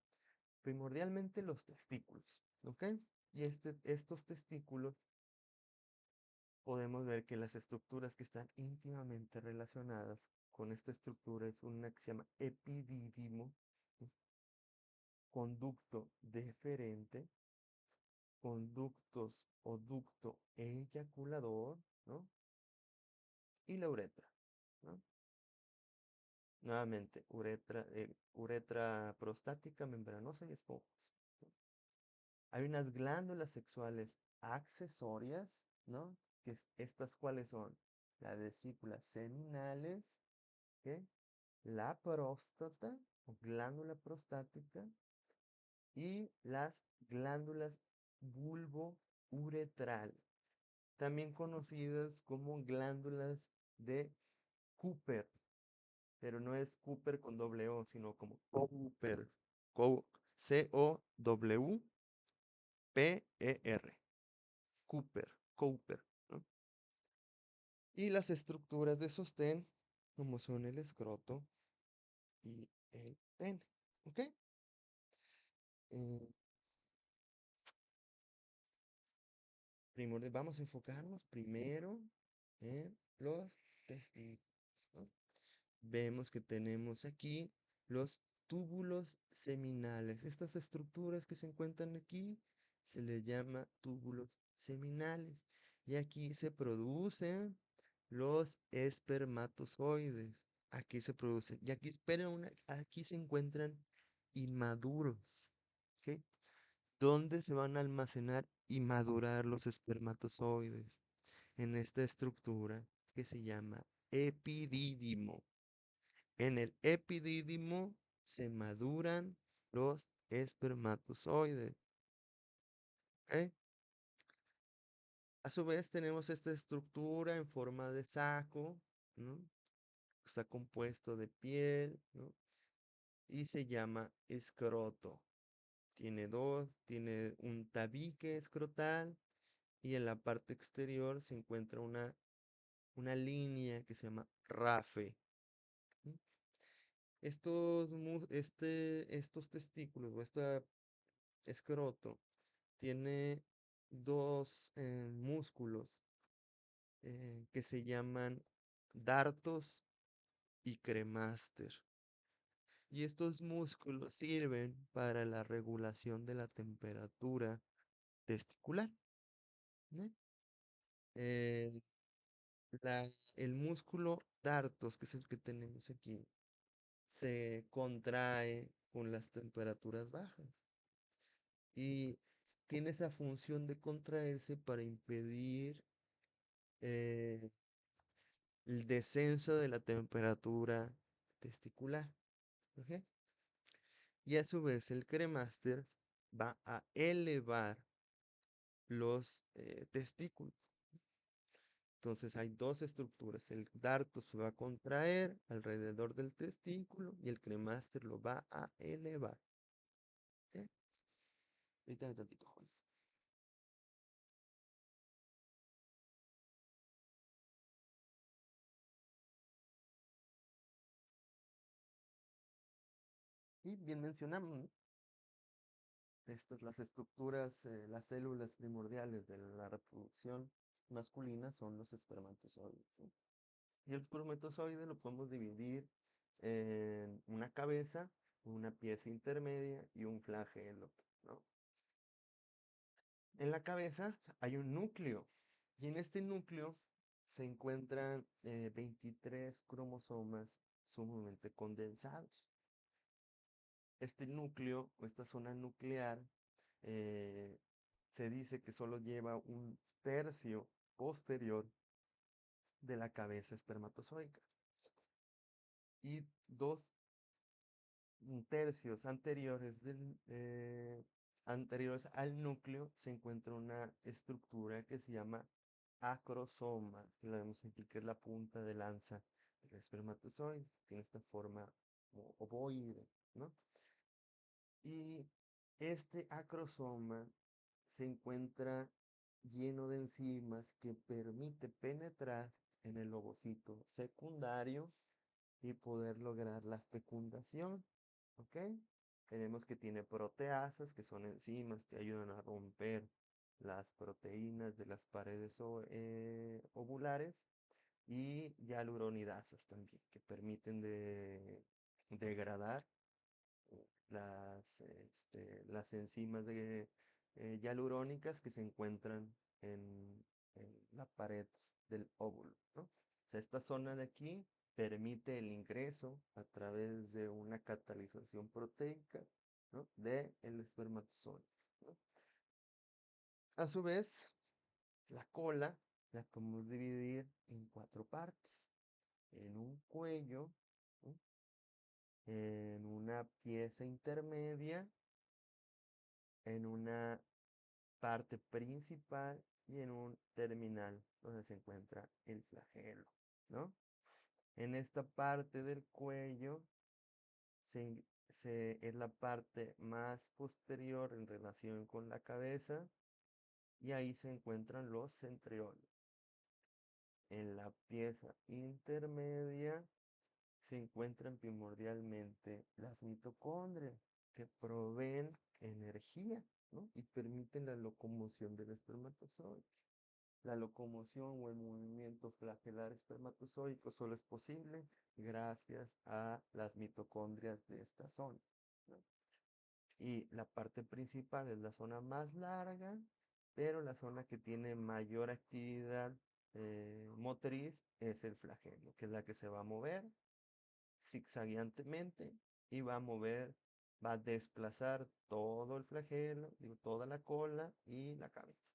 Primordialmente los testículos. ¿Ok? Y estos testículos podemos ver que las estructuras que están íntimamente relacionadas con esta estructura es una que se llama epidídimo, ¿sí? Conducto deferente, conductos o ducto eyaculador, ¿no? Y la uretra, ¿no? Nuevamente, uretra prostática, membranosa y esponjosa, ¿no? Hay unas glándulas sexuales accesorias, ¿no? Estas cuáles son las vesículas seminales, ¿ok? La próstata o glándula prostática y las glándulas bulbouretral, también conocidas como glándulas de Cooper, pero no es Cooper con doble O, sino como Cowper, C-O-W-P-E-R, Cooper, ¿no? Y las estructuras de sostén, como son el escroto y el pene, ¿ok? Eh, Vamos a enfocarnos primero en los testículos, ¿no? Vemos que tenemos aquí los túbulos seminales. Estas estructuras que se encuentran aquí se les llama túbulos seminales. Y aquí se producen los espermatozoides. Aquí se producen. Y aquí, aquí se encuentran inmaduros. ¿Ok? ¿Dónde se van a almacenar y madurar los espermatozoides? En esta estructura que se llama epidídimo. En el epidídimo se maduran los espermatozoides. ¿Ok? A su vez tenemos esta estructura en forma de saco, ¿no? Está compuesto de piel, ¿no? Y se llama escroto. Tiene un tabique escrotal y en la parte exterior se encuentra una línea que se llama rafe. ¿Sí? Estos testículos o este escroto tiene dos músculos que se llaman dartos y cremaster. Y estos músculos sirven para la regulación de la temperatura testicular. ¿No? Eh, el músculo dartos, que es el que tenemos aquí, se contrae con las temperaturas bajas y tiene esa función de contraerse para impedir eh, el descenso de la temperatura testicular. ¿Ok? Y a su vez el cremaster va a elevar los testículos. Entonces hay dos estructuras. El darto se va a contraer alrededor del testículo y el cremaster lo va a elevar. ¿Sí? Ahorita un tantito, Juan. Y bien mencionamos, ¿no? Las estructuras, las células primordiales de la reproducción masculina son los espermatozoides. ¿Sí? Y el espermatozoide lo podemos dividir en una cabeza, una pieza intermedia y un flagelo, ¿no? En la cabeza hay un núcleo y en este núcleo se encuentran 23 cromosomas sumamente condensados. Este núcleo o esta zona nuclear eh, se dice que solo lleva un tercio posterior de la cabeza espermatozoica y dos tercios anteriores al núcleo se encuentra una estructura que se llama acrosoma, que la vemos aquí, que es la punta de lanza del espermatozoide. Tiene esta forma ovoide, ¿no? Y este acrosoma se encuentra lleno de enzimas que permite penetrar en el ovocito secundario y poder lograr la fecundación. ¿Ok? Tenemos que tiene proteasas, que son enzimas que ayudan a romper las proteínas de las paredes ovulares, y hialuronidasas también, que permiten degradar las enzimas hialurónicas que se encuentran en la pared del óvulo, ¿no? O sea, esta zona de aquí permite el ingreso a través de una catalización proteica, ¿no? del espermatozoide, ¿no? A su vez, la cola la podemos dividir en cuatro partes. En un cuello, ¿no? En una pieza intermedia, en una parte principal y en un terminal donde se encuentra el flagelo, ¿no? En esta parte del cuello es la parte más posterior en relación con la cabeza y ahí se encuentran los centriolos. En la pieza intermedia se encuentran primordialmente las mitocondrias que proveen energía, ¿no? Y permiten la locomoción del espermatozoide. La locomoción o el movimiento flagelar espermatozoico solo es posible gracias a las mitocondrias de esta zona, ¿no? Y la parte principal es la zona más larga, pero la zona que tiene mayor actividad motriz es el flagelo, que es la que se va a mover zigzagueantemente y va a desplazar todo el flagelo, digo, toda la cola y la cabeza.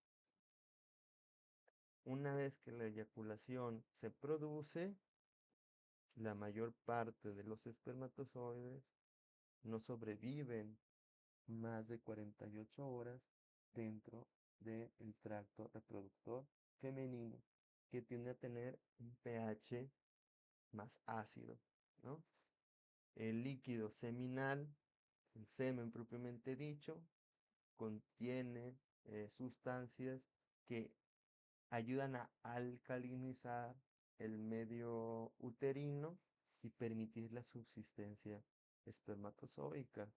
Una vez que la eyaculación se produce, la mayor parte de los espermatozoides no sobreviven más de 48 horas dentro del tracto reproductor femenino, que tiende a tener un pH más ácido, ¿no? El líquido seminal, el semen propiamente dicho, contiene sustancias que ayudan a alcalinizar el medio uterino y permitir la subsistencia espermatozoica,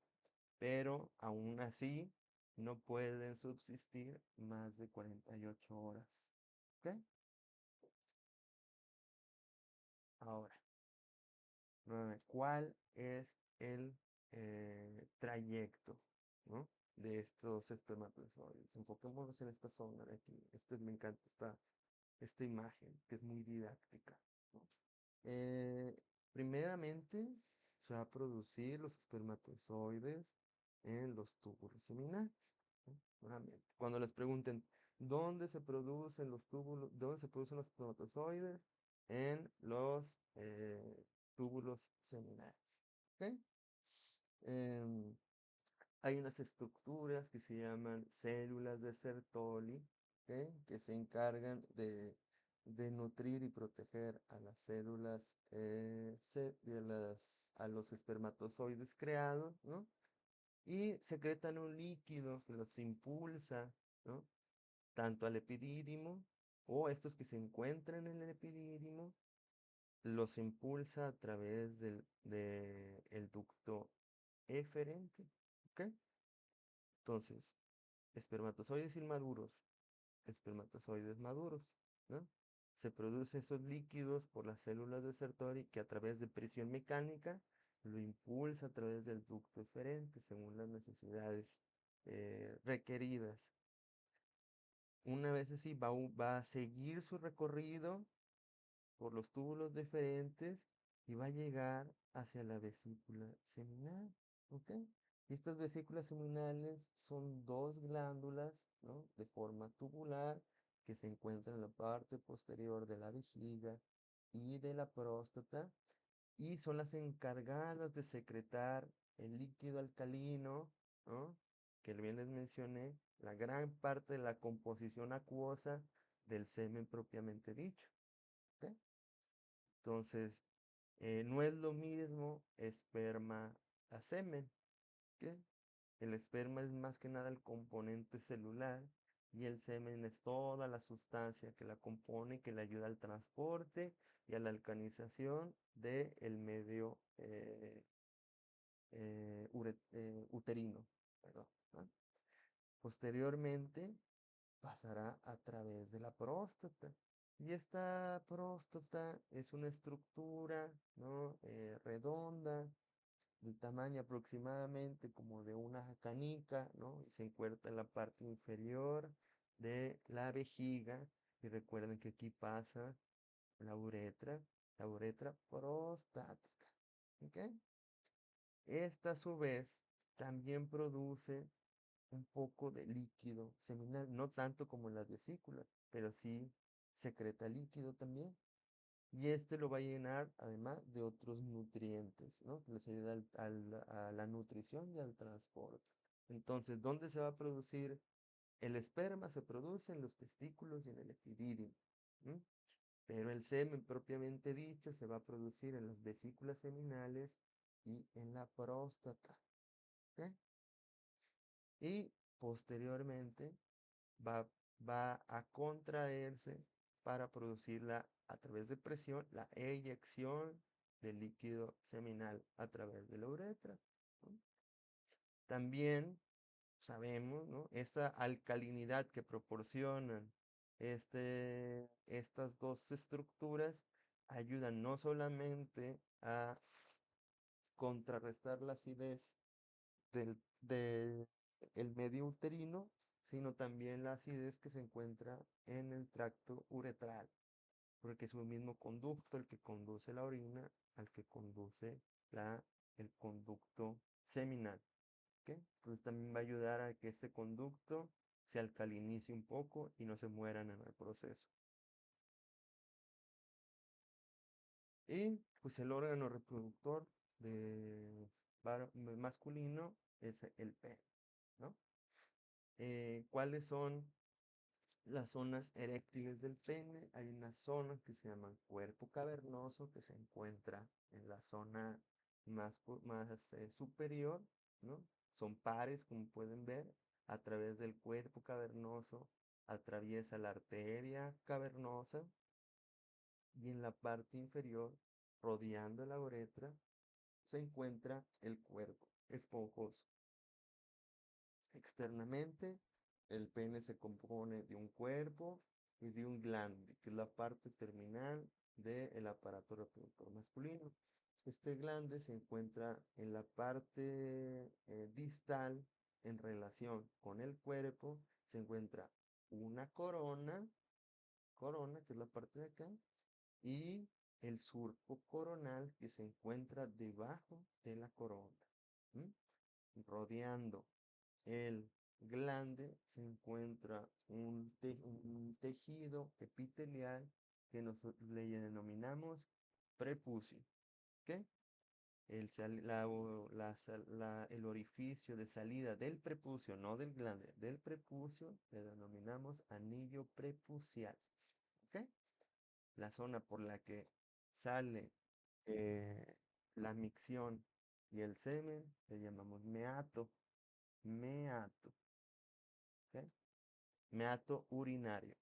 pero aún así no pueden subsistir más de 48 horas. ¿Ok? Ahora, ¿cuál es el trayecto, ¿no?, de estos espermatozoides? Enfoquémonos en esta zona de aquí. Me encanta esta imagen, que es muy didáctica, ¿no? Eh, Primeramente, se va a producir los espermatozoides en los túbulos seminales, ¿no? Nuevamente, cuando les pregunten dónde se producen los túbulos, dónde se producen los espermatozoides, en los túbulos seminales. ¿Ok? Em, Hay unas estructuras que se llaman células de Sertoli, ¿ok?, que se encargan de nutrir y proteger a las células, a los espermatozoides creados, ¿no? Y secretan un líquido que los impulsa, ¿no?, tanto al epidídimo, o estos que se encuentran en el epidídimo, los impulsa a través el ducto eferente. ¿Ok? Entonces, espermatozoides inmaduros, espermatozoides maduros, ¿no? Se producen esos líquidos por las células de Sertoli, que a través de presión mecánica lo impulsa a través del ducto eferente según las necesidades requeridas. Una vez así, va a seguir su recorrido por los túbulos deferentes y va a llegar hacia la vesícula seminal. ¿Ok? Y estas vesículas seminales son dos glándulas, ¿no?, de forma tubular, que se encuentran en la parte posterior de la vejiga y de la próstata, y son las encargadas de secretar el líquido alcalino, ¿no?, que bien les mencioné, la gran parte de la composición acuosa del semen propiamente dicho. ¿Ok? Entonces, no es lo mismo esperma a semen, ¿ok? El esperma es más que nada el componente celular, y el semen es toda la sustancia que la compone, que le ayuda al transporte y a la alcalinización del medio uterino, perdón, ¿no? Posteriormente pasará a través de la próstata. Y esta próstata es una estructura, ¿no?, redonda, del tamaño aproximadamente como de una canica, ¿no? Y se encuentra en la parte inferior de la vejiga. Y recuerden que aquí pasa la uretra prostática. ¿Ok? Esta a su vez también produce un poco de líquido seminal, no tanto como en las vesículas, pero sí secreta líquido también. Y este lo va a llenar además de otros nutrientes, ¿no?, que les ayuda a la nutrición y al transporte. Entonces, ¿dónde se va a producir el esperma? Se produce en los testículos y en el epidídimo, ¿m? Pero el semen propiamente dicho se va a producir en las vesículas seminales y en la próstata. ¿Ok? Y posteriormente va, va a contraerse para producirla a través de presión, la eyección del líquido seminal a través de la uretra, ¿no? También sabemos, ¿no?, esta alcalinidad que proporcionan estas dos estructuras ayudan no solamente a contrarrestar la acidez del el medio uterino, sino también la acidez que se encuentra en el tracto uretral, porque es un mismo conducto el que conduce la orina al que conduce el conducto seminal. ¿Ok? Entonces también va a ayudar a que este conducto se alcalinice un poco y no se mueran en el proceso. Y pues el órgano reproductor de masculino es el pene, ¿no? ¿Cuáles son las zonas eréctiles del pene? Hay una zona que se llama cuerpo cavernoso que se encuentra en la zona más superior, ¿no? Son pares, como pueden ver, a través del cuerpo cavernoso, atraviesa la arteria cavernosa y en la parte inferior, rodeando la uretra, se encuentra el cuerpo esponjoso. Externamente, el pene se compone de un cuerpo y de un glande, que es la parte terminal del aparato reproductor masculino. Este glande se encuentra en la parte distal en relación con el cuerpo. Se encuentra una corona, que es la parte de acá, y el surco coronal que se encuentra debajo de la corona. ¿M? Rodeando el glande se encuentra un tejido epitelial que nosotros le denominamos prepucio. ¿Ok? El orificio de salida del prepucio, no del glande, del prepucio, le denominamos anillo prepucial. ¿Ok? La zona por la que sale eh, la micción y el semen le llamamos meato. Meato. ¿Ok? Meato urinario.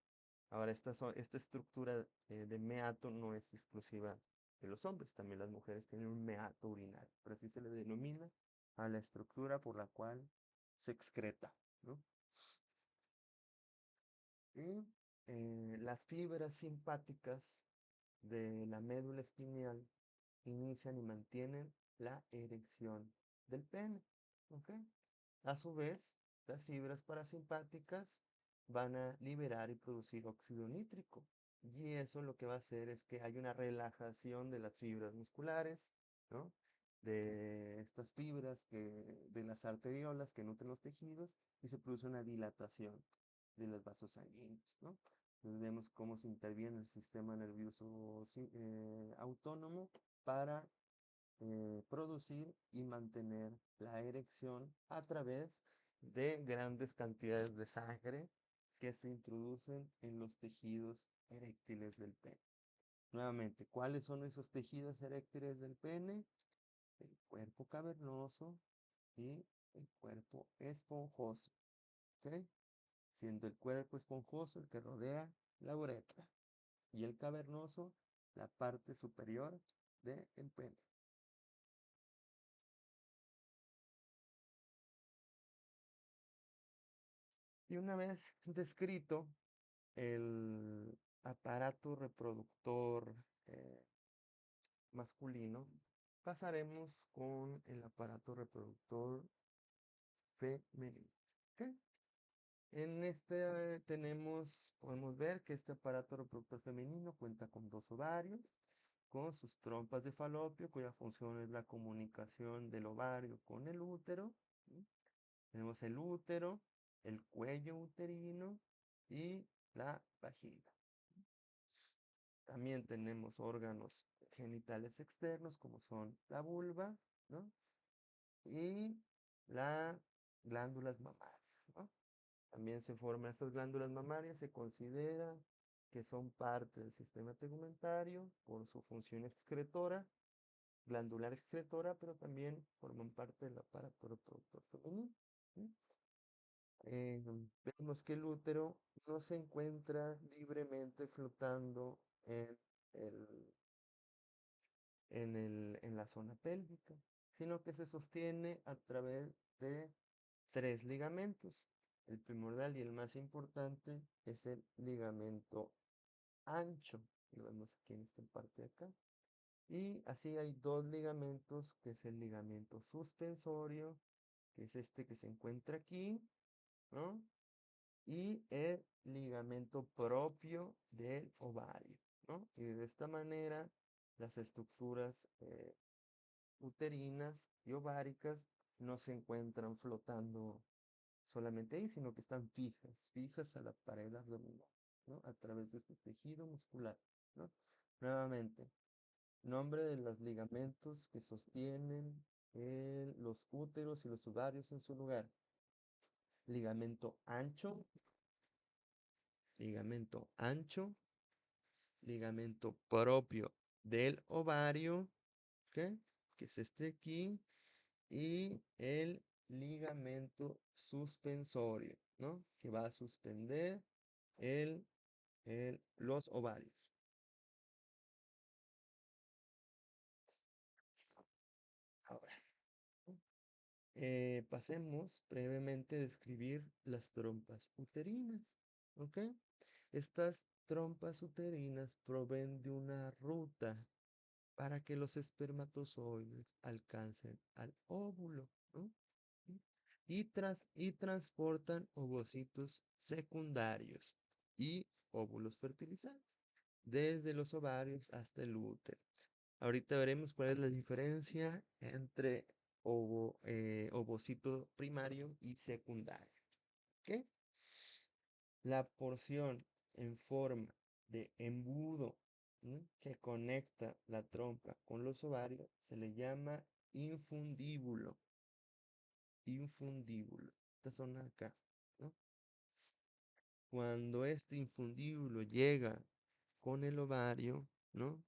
Ahora, esta estructura de meato no es exclusiva de los hombres, también las mujeres tienen un meato urinario, pero así se le denomina a la estructura por la cual se excreta, ¿no? Y las fibras simpáticas de la médula espinal inician y mantienen la erección del pene. ¿Ok? A su vez, las fibras parasimpáticas van a liberar y producir óxido nítrico. Y eso lo que va a hacer es que hay una relajación de las fibras musculares, ¿no? De estas fibras de las arteriolas que nutren los tejidos y se produce una dilatación de los vasos sanguíneos, ¿no? Entonces vemos cómo se interviene el sistema nervioso autónomo para producir y mantener la erección a través de grandes cantidades de sangre que se introducen en los tejidos eréctiles del pene. Nuevamente, ¿cuáles son esos tejidos eréctiles del pene? El cuerpo cavernoso y el cuerpo esponjoso. ¿Ok? Siendo el cuerpo esponjoso el que rodea la uretra y el cavernoso la parte superior del pene. Y una vez descrito el aparato reproductor masculino, pasaremos con el aparato reproductor femenino. ¿Ok? En este podemos ver que este aparato reproductor femenino cuenta con dos ovarios, con sus trompas de falopio, cuya función es la comunicación del ovario con el útero. ¿Sí? Tenemos el útero, el cuello uterino y la vagina. También tenemos órganos genitales externos como son la vulva, ¿no? Y las glándulas mamarias, ¿no? También se forman estas glándulas mamarias, se considera que son parte del sistema tegumentario por su función excretora, glandular excretora, pero también forman parte del aparato reproductor femenino. ¿Sí? Vemos que el útero no se encuentra libremente flotando el, en la zona pélvica, sino que se sostiene a través de tres ligamentos. El primordial y el más importante es el ligamento ancho, lo vemos aquí en esta parte de acá. Y así hay dos ligamentos, que es el ligamento suspensorio, que es este que se encuentra aquí, ¿no? Y el ligamento propio del ovario, ¿no? Y de esta manera las estructuras uterinas y ováricas no se encuentran flotando solamente ahí, sino que están fijas a la pared abdominal, ¿no? A través de este tejido muscular, ¿no? Nuevamente, Nombre de los ligamentos que sostienen los úteros y los ovarios en su lugar. Ligamento ancho, ligamento ancho, ligamento propio del ovario, ¿ok? Que es este aquí, y el ligamento suspensorio, ¿no? Que va a suspender el, los ovarios. Ahora, pasemos brevemente a describir las trompas uterinas, ¿ok? Estas trompas uterinas proveen de una ruta para que los espermatozoides alcancen al óvulo, ¿no? Y transportan ovocitos secundarios y óvulos fertilizantes desde los ovarios hasta el útero. Ahorita veremos cuál es la diferencia entre ovocito primario y secundario. ¿Ok? La porción en forma de embudo, ¿no?, que conecta la trompa con los ovarios se le llama infundíbulo. Infundíbulo. Esta zona acá, ¿no? Cuando este infundíbulo llega con el ovario, ¿no?,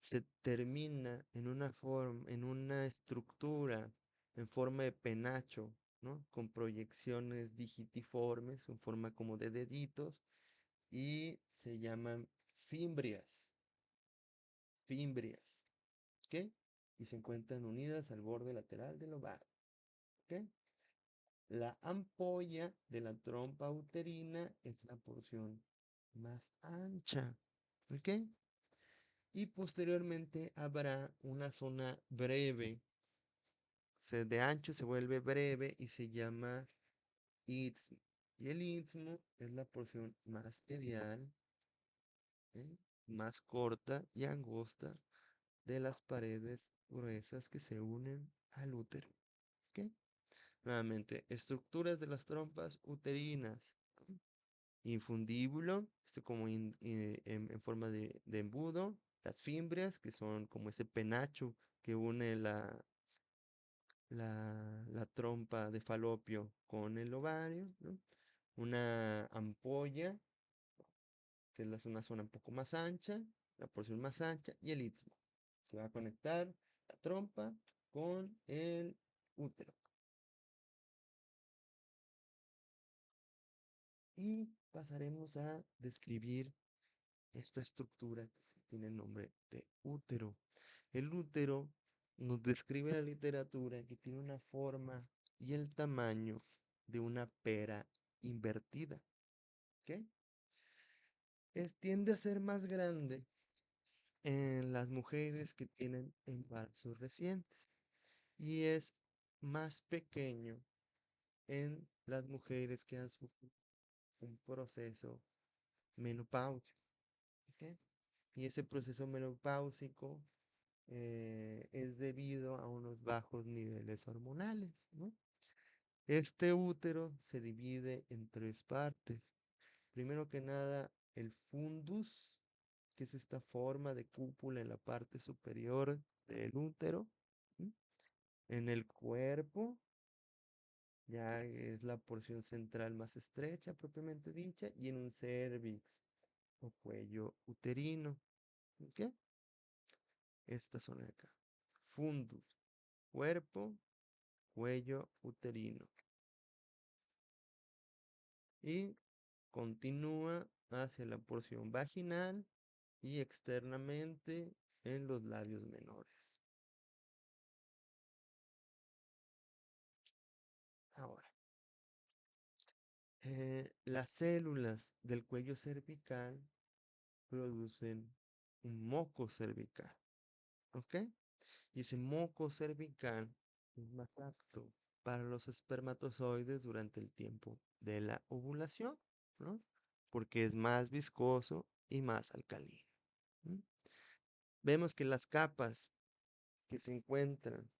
se termina en una forma, en una estructura en forma de penacho, ¿no?, con proyecciones digitiformes, en forma como de deditos, y se llaman fimbrias. Fimbrias, ¿ok? Y se encuentran unidas al borde lateral del ovario, ¿ok? La ampolla de la trompa uterina es la porción más ancha, ¿ok? Y posteriormente habrá una zona breve. De ancho se vuelve breve y se llama istmo. Y el istmo es la porción más medial, ¿eh?, más corta y angosta de las paredes gruesas que se unen al útero. ¿Ok? Nuevamente, estructuras de las trompas uterinas. Infundíbulo, como en forma de embudo. Las fimbrias, que son como ese penacho que une la trompa de falopio con el ovario, ¿no? Una ampolla, que es una zona un poco más ancha, la porción más ancha, y el istmo, que va a conectar la trompa con el útero. Y pasaremos a describir esta estructura que tiene el nombre de útero. El útero nos describe la literatura que tiene una forma y el tamaño de una pera invertida. ¿Ok? Tiende a ser más grande en las mujeres que tienen embarazos recientes y es más pequeño en las mujeres que han sufrido un proceso menopáusico. ¿Ok? Y ese proceso menopáusico es debido a unos bajos niveles hormonales, ¿no? Este útero se divide en tres partes. Primero que nada, el fundus, que es esta forma de cúpula en la parte superior del útero. ¿Sí? En el cuerpo, ya es la porción central más estrecha, propiamente dicha, y en un cervix o cuello uterino. ¿Ok? Esta zona de acá. Fundus, cuerpo, cuello uterino. Y continúa hacia la porción vaginal y externamente en los labios menores. Ahora, las células del cuello cervical producen un moco cervical, ¿ok? Y ese moco cervical es más apto para los espermatozoides durante el tiempo de la ovulación, ¿no? Porque es más viscoso y más alcalino. ¿Mm? Vemos que las capas que se encuentran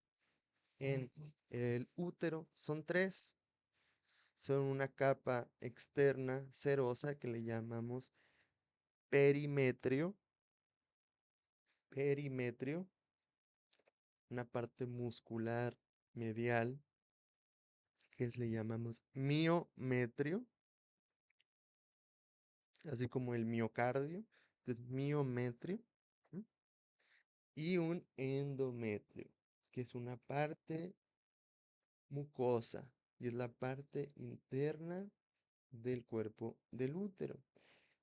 en el útero son tres. Son una capa externa serosa que le llamamos perimetrio. perimetrio, una parte muscular medial, que le llamamos miometrio, así como el miocardio, que es miometrio, ¿m? Y un endometrio, que es una parte mucosa y es la parte interna del cuerpo del útero.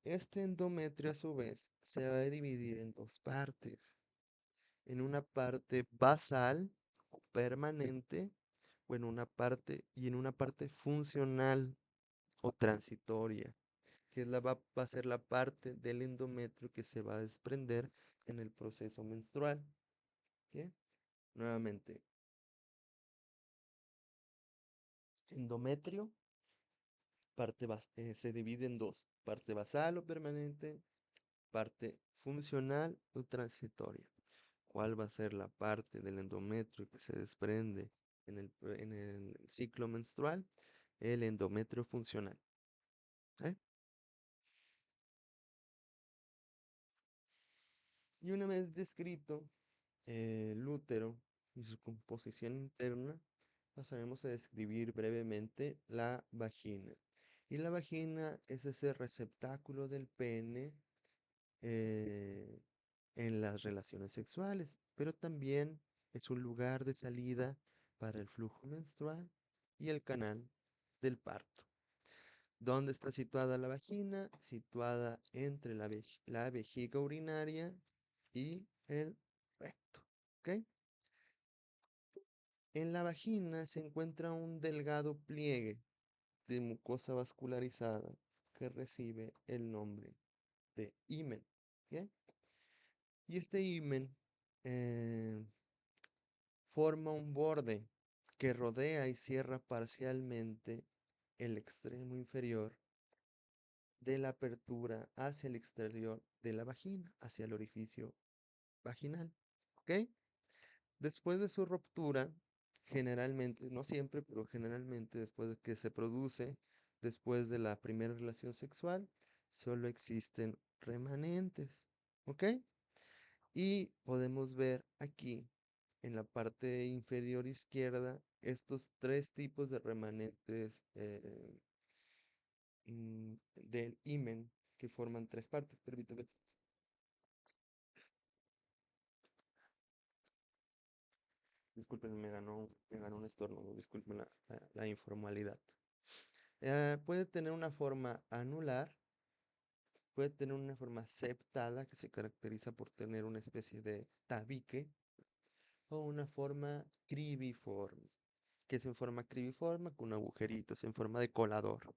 Este endometrio a su vez se va a dividir en dos partes, en una parte basal o permanente o en una parte funcional o transitoria, que va a ser la parte del endometrio que se va a desprender en el proceso menstrual. ¿Ok? Nuevamente, endometrio se divide en dos, parte basal o permanente, parte funcional o transitoria. ¿Cuál va a ser la parte del endometrio que se desprende en el ciclo menstrual? El endometrio funcional. ¿Eh? Y una vez descrito el útero y su composición interna, pasaremos a describir brevemente la vagina. Y la vagina es ese receptáculo del pene eh, en las relaciones sexuales, pero también es un lugar de salida para el flujo menstrual y el canal del parto. ¿Dónde está situada la vagina? Situada entre la vejiga urinaria y el recto. ¿Ok? En la vagina se encuentra un delgado pliegue de mucosa vascularizada que recibe el nombre de himen. ¿Ok? Y este himen eh, forma un borde que rodea y cierra parcialmente el extremo inferior de la apertura hacia el exterior de la vagina, hacia el orificio vaginal. ¿Ok? Después de su ruptura, generalmente, no siempre, pero generalmente después de que se produce, después de la primera relación sexual, solo existen remanentes. ¿Ok? Y podemos ver aquí en la parte inferior izquierda estos tres tipos de remanentes del himen que forman tres partes. Permítame. Disculpen, me ganó un estornudo. Disculpen la informalidad. Puede tener una forma anular, puede tener una forma septada que se caracteriza por tener una especie de tabique o una forma cribiforme, que es en forma cribiforme con agujeritos, en forma de colador.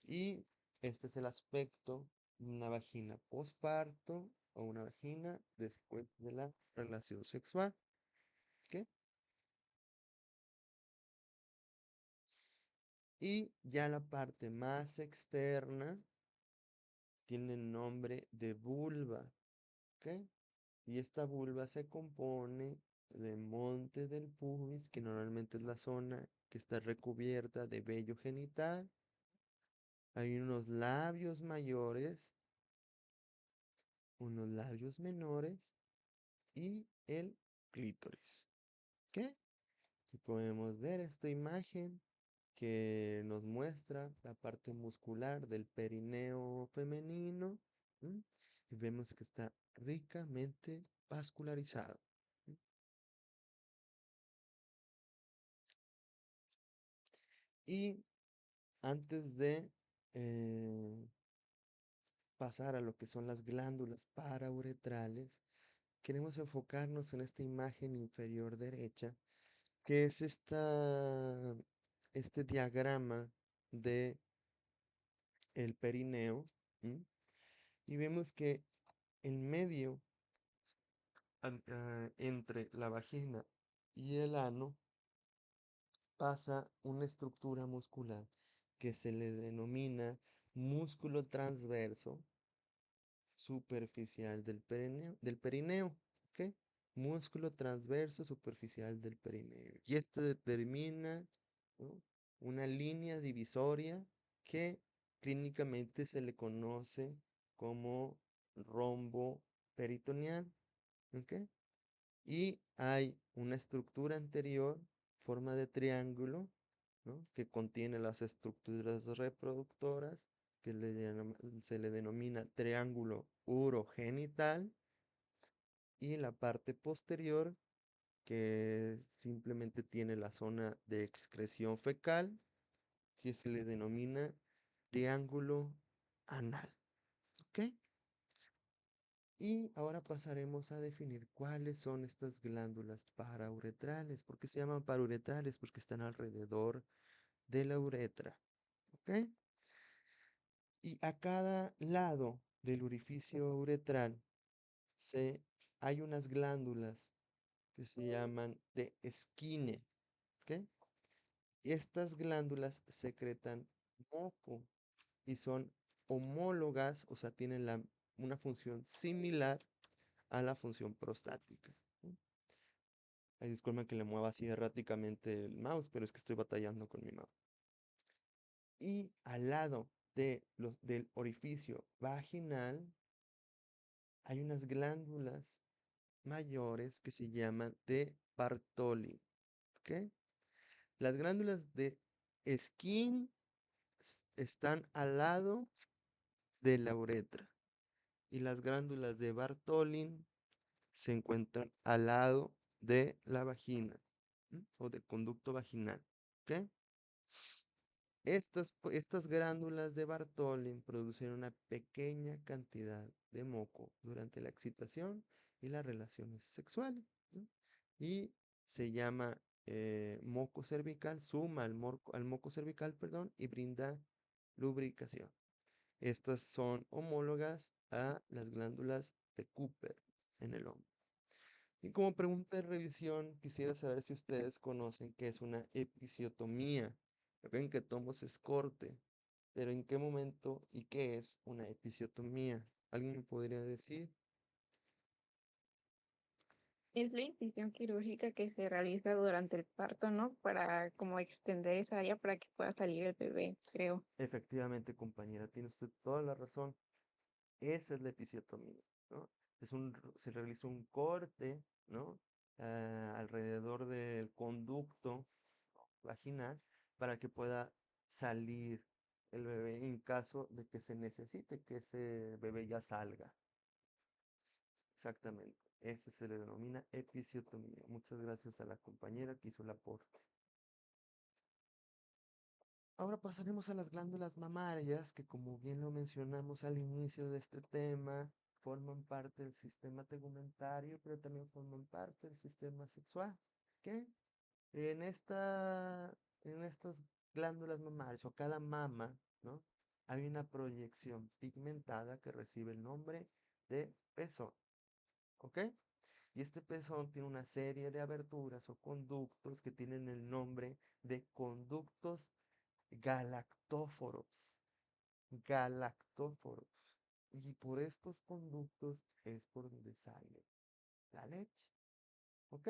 Y este es el aspecto de una vagina posparto o una vagina después de la relación sexual. ¿Ok? Y ya la parte más externa tiene el nombre de vulva. ¿Ok? Y esta vulva se compone de monte del pubis, que normalmente es la zona que está recubierta de vello genital. Hay unos labios mayores, unos labios menores y el clítoris. ¿Qué? Aquí podemos ver esta imagen que nos muestra la parte muscular del perineo femenino. ¿M? Y vemos que está ricamente vascularizado. ¿M? Y antes de eh, pasar a lo que son las glándulas parauretrales, queremos enfocarnos en esta imagen inferior derecha, que es este diagrama de el perineo. ¿M? Y vemos que en medio, entre la vagina y el ano, pasa una estructura muscular que se le denomina músculo transverso superficial del perineo, ¿ok? Músculo transverso superficial del perineo. Y este determina, ¿no?, una línea divisoria que clínicamente se le conoce como rombo peritoneal, ¿ok? Y hay una estructura anterior, forma de triángulo, ¿no? Que contiene las estructuras reproductoras, que se le denomina triángulo urogenital, y la parte posterior, que simplemente tiene la zona de excreción fecal, que se le denomina triángulo anal, ¿ok? Y ahora pasaremos a definir cuáles son estas glándulas parauretrales. ¿Por qué se llaman parauretrales? Porque están alrededor de la uretra, ¿ok? Y a cada lado del orificio uretral hay unas glándulas que se llaman de esquine, ¿ok? Y estas glándulas secretan moco y son homólogas, o sea, tienen una función similar a la función prostática, ¿no? Ay, disculpen que le mueva así erráticamente el mouse, pero es que estoy batallando con mi mouse. Y al lado del orificio vaginal hay unas glándulas mayores que se llaman de Bartoli, ¿ok? Las glándulas de Skin están al lado de la uretra y las glándulas de Bartholin se encuentran al lado de la vagina, ¿m? O del conducto vaginal, ¿ok? Estas glándulas de Bartholin producen una pequeña cantidad de moco durante la excitación y las relaciones sexuales, ¿no? Y se llama moco cervical, suma al moco cervical, perdón, y brinda lubricación. Estas son homólogas a las glándulas de Cooper en el hombre. Y como pregunta de revisión, quisiera saber si ustedes conocen qué es una episiotomía. Recuerden que tomos es corte, pero ¿en qué momento y qué es una episiotomía? ¿Alguien me podría decir? Es la incisión quirúrgica que se realiza durante el parto, ¿no? Para como extender esa área para que pueda salir el bebé, creo. Efectivamente, compañera, tiene usted toda la razón. Esa es la episiotomía, ¿no? Se realiza un corte, ¿no? Alrededor del conducto vaginal para que pueda salir el bebé en caso de que se necesite que ese bebé ya salga. Exactamente. Ese se le denomina episiotomía. Muchas gracias a la compañera que hizo el aporte. Ahora pasaremos a las glándulas mamarias, que como bien lo mencionamos al inicio de este tema, forman parte del sistema tegumentario, pero también forman parte del sistema sexual. ¿Ok? En estas glándulas mamarias, o cada mama, ¿no? Hay una proyección pigmentada que recibe el nombre de pezón, ¿ok? Y este pezón tiene una serie de aberturas o conductos que tienen el nombre de conductos galactóforos. Galactóforos. Y por estos conductos es por donde sale la leche, ¿ok?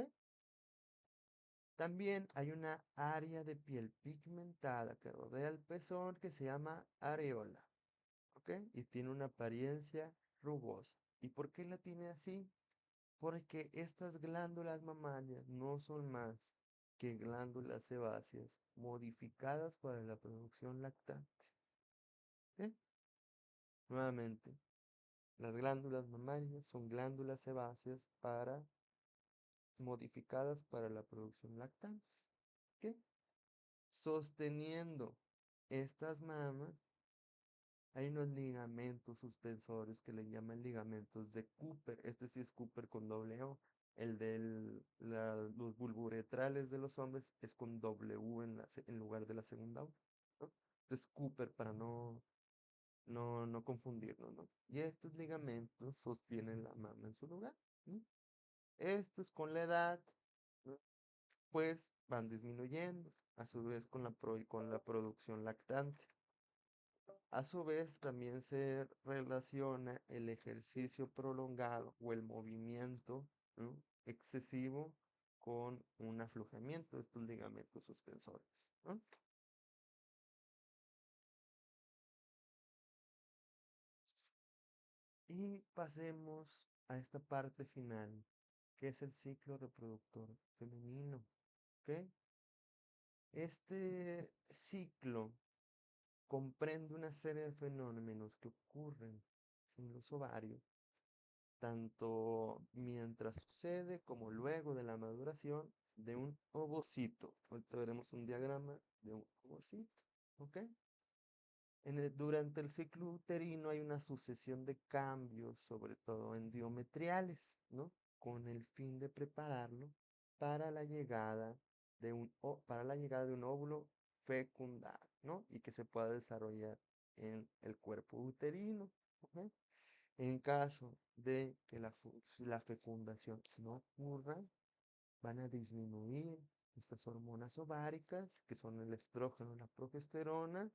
También hay una área de piel pigmentada que rodea el pezón que se llama areola, ¿ok? Y tiene una apariencia rugosa. ¿Y por qué la tiene así? Porque estas glándulas mamarias no son más que glándulas sebáceas modificadas para la producción lactante, ¿ok? Nuevamente, las glándulas mamarias son glándulas sebáceas modificadas para la producción lactante, ¿ok? Sosteniendo estas mamas, hay unos ligamentos suspensores que le llaman ligamentos de Cooper. Este sí es Cooper con doble O. El de los bulburetrales de los hombres es con W en lugar de la segunda U, ¿no? Entonces Cooper para no confundirnos, ¿no? Y estos ligamentos sostienen la mama en su lugar, ¿no? Estos con la edad, ¿no? Pues van disminuyendo, a su vez con la producción lactante. A su vez, también se relaciona el ejercicio prolongado o el movimiento, ¿no? excesivo con un aflojamiento de estos ligamentos suspensores, ¿no? Y pasemos a esta parte final, que es el ciclo reproductor femenino. ¿Ok? Este ciclo comprende una serie de fenómenos que ocurren en los ovarios, tanto mientras sucede como luego de la maduración de un ovocito. Ahorita veremos un diagrama de un ovocito. ¿Ok? Durante el ciclo uterino hay una sucesión de cambios, sobre todo endometriales, ¿no? Con el fin de prepararlo para la llegada para la llegada de un óvulo fecundado, ¿no? Y que se pueda desarrollar en el cuerpo uterino. ¿Ok? En caso de que la fecundación no ocurra, van a disminuir estas hormonas ováricas, que son el estrógeno y la progesterona,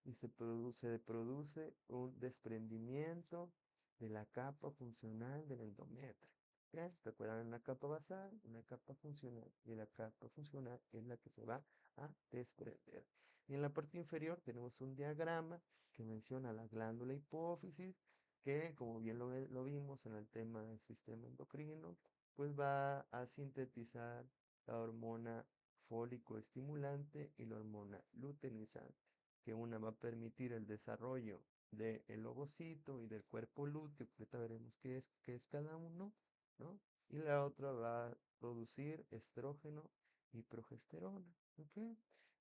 y se produce un desprendimiento de la capa funcional del endometrio. ¿Ok? Recuerdan una capa basal, una capa funcional, y la capa funcional es la que se va a desprender. Y en la parte inferior tenemos un diagrama que menciona la glándula hipófisis, que como bien lo vimos en el tema del sistema endocrino, pues va a sintetizar la hormona fólico estimulante y la hormona luteinizante, que una va a permitir el desarrollo del ovocito y del cuerpo lúteo, que ahorita veremos qué es cada uno, ¿no? Y la otra va a producir estrógeno y progesterona, ¿ok?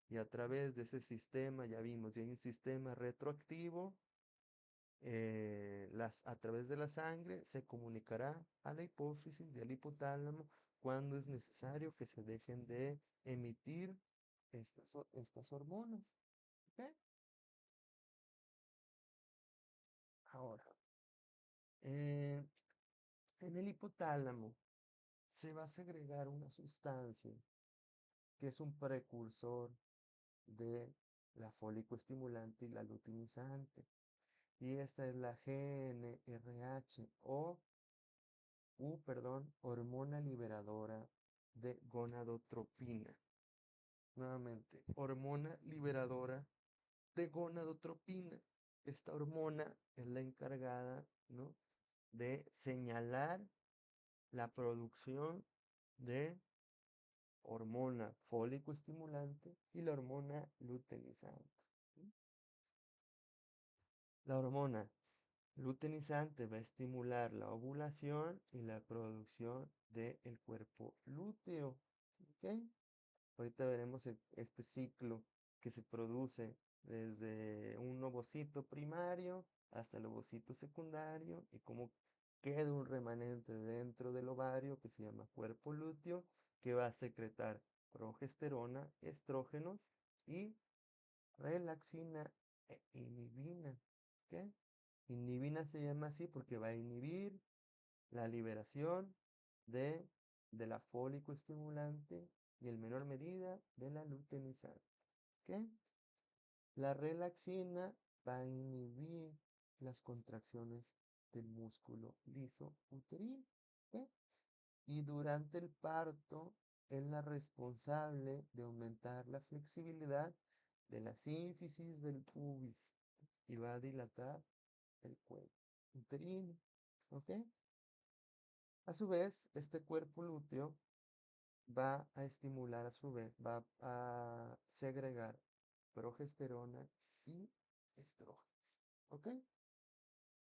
Y a través de ese sistema, ya vimos, ya hay un sistema retroactivo, a través de la sangre se comunicará a la hipófisis y al hipotálamo cuando es necesario que se dejen de emitir estas hormonas. ¿Ok? Ahora, eh, en el hipotálamo se va a segregar una sustancia que es un precursor de la fólico estimulante y la luteinizante. Y esta es la GnRH hormona liberadora de gonadotropina. Nuevamente, hormona liberadora de gonadotropina. Esta hormona es la encargada, ¿no?, de señalar la producción de hormona fólico estimulante y la hormona luteinizante. La hormona luteinizante va a estimular la ovulación y la producción del cuerpo lúteo. ¿Ok? Ahorita veremos este ciclo que se produce desde un ovocito primario hasta el ovocito secundario y cómo queda un remanente dentro del ovario que se llama cuerpo lúteo, que va a secretar progesterona, estrógenos y relaxina e inhibina. ¿Ok? Inhibina se llama así porque va a inhibir la liberación de, de la fólico estimulante y en menor medida de la luteinizante. ¿Ok? La relaxina va a inhibir las contracciones del músculo liso uterino. ¿Ok? Y durante el parto es la responsable de aumentar la flexibilidad de la sínfisis del pubis y va a dilatar el cuello uterino. ¿Ok? A su vez, este cuerpo lúteo va a estimular, a su vez, va a segregar progesterona y estrógenos. ¿Ok?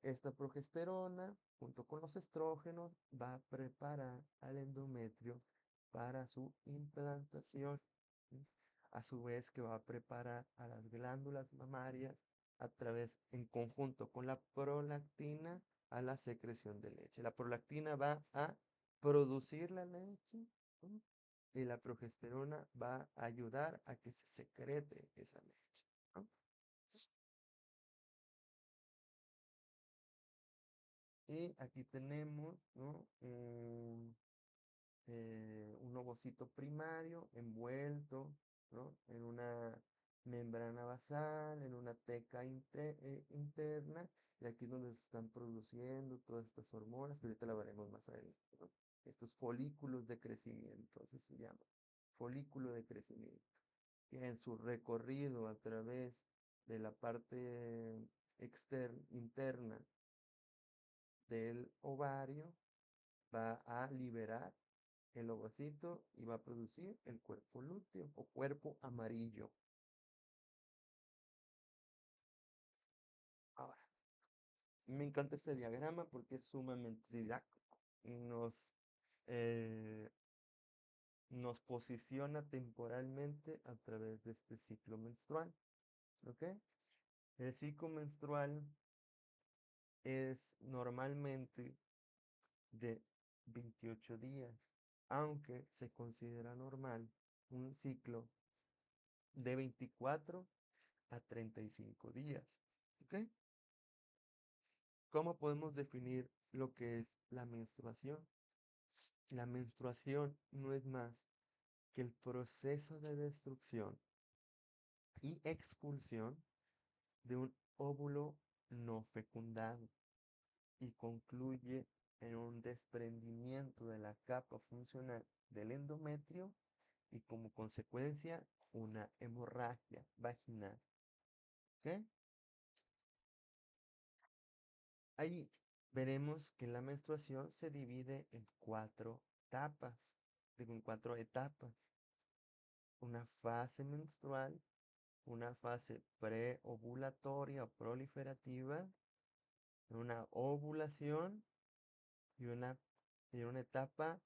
Esta progesterona, junto con los estrógenos, va a preparar al endometrio para su implantación. ¿Sí? A su vez que va a preparar a las glándulas mamarias en conjunto con la prolactina, a la secreción de leche. La prolactina va a producir la leche, ¿sí? Y la progesterona va a ayudar a que se secrete esa leche, ¿no? Y aquí tenemos, ¿no?, un ovocito primario envuelto, ¿no?, en una membrana basal, en una teca interna, y aquí es donde se están produciendo todas estas hormonas, que ahorita la veremos más adelante, ¿no? Estos folículos de crecimiento, así se llama, folículo de crecimiento, que en su recorrido a través de la parte interna del ovario va a liberar el ovocito y va a producir el cuerpo lúteo o cuerpo amarillo. Ahora, me encanta este diagrama porque es sumamente didáctico. Eh, nos posiciona temporalmente a través de este ciclo menstrual. ¿Ok? El ciclo menstrual es normalmente de 28 días, aunque se considera normal un ciclo de 24 a 35 días. ¿Ok? ¿Cómo podemos definir lo que es la menstruación? La menstruación no es más que el proceso de destrucción y expulsión de un óvulo no fecundado y concluye en un desprendimiento de la capa funcional del endometrio y como consecuencia una hemorragia vaginal. ¿Ok? Ahí veremos que la menstruación se divide en cuatro etapas. Una fase menstrual, una fase preovulatoria o proliferativa, una ovulación y una etapa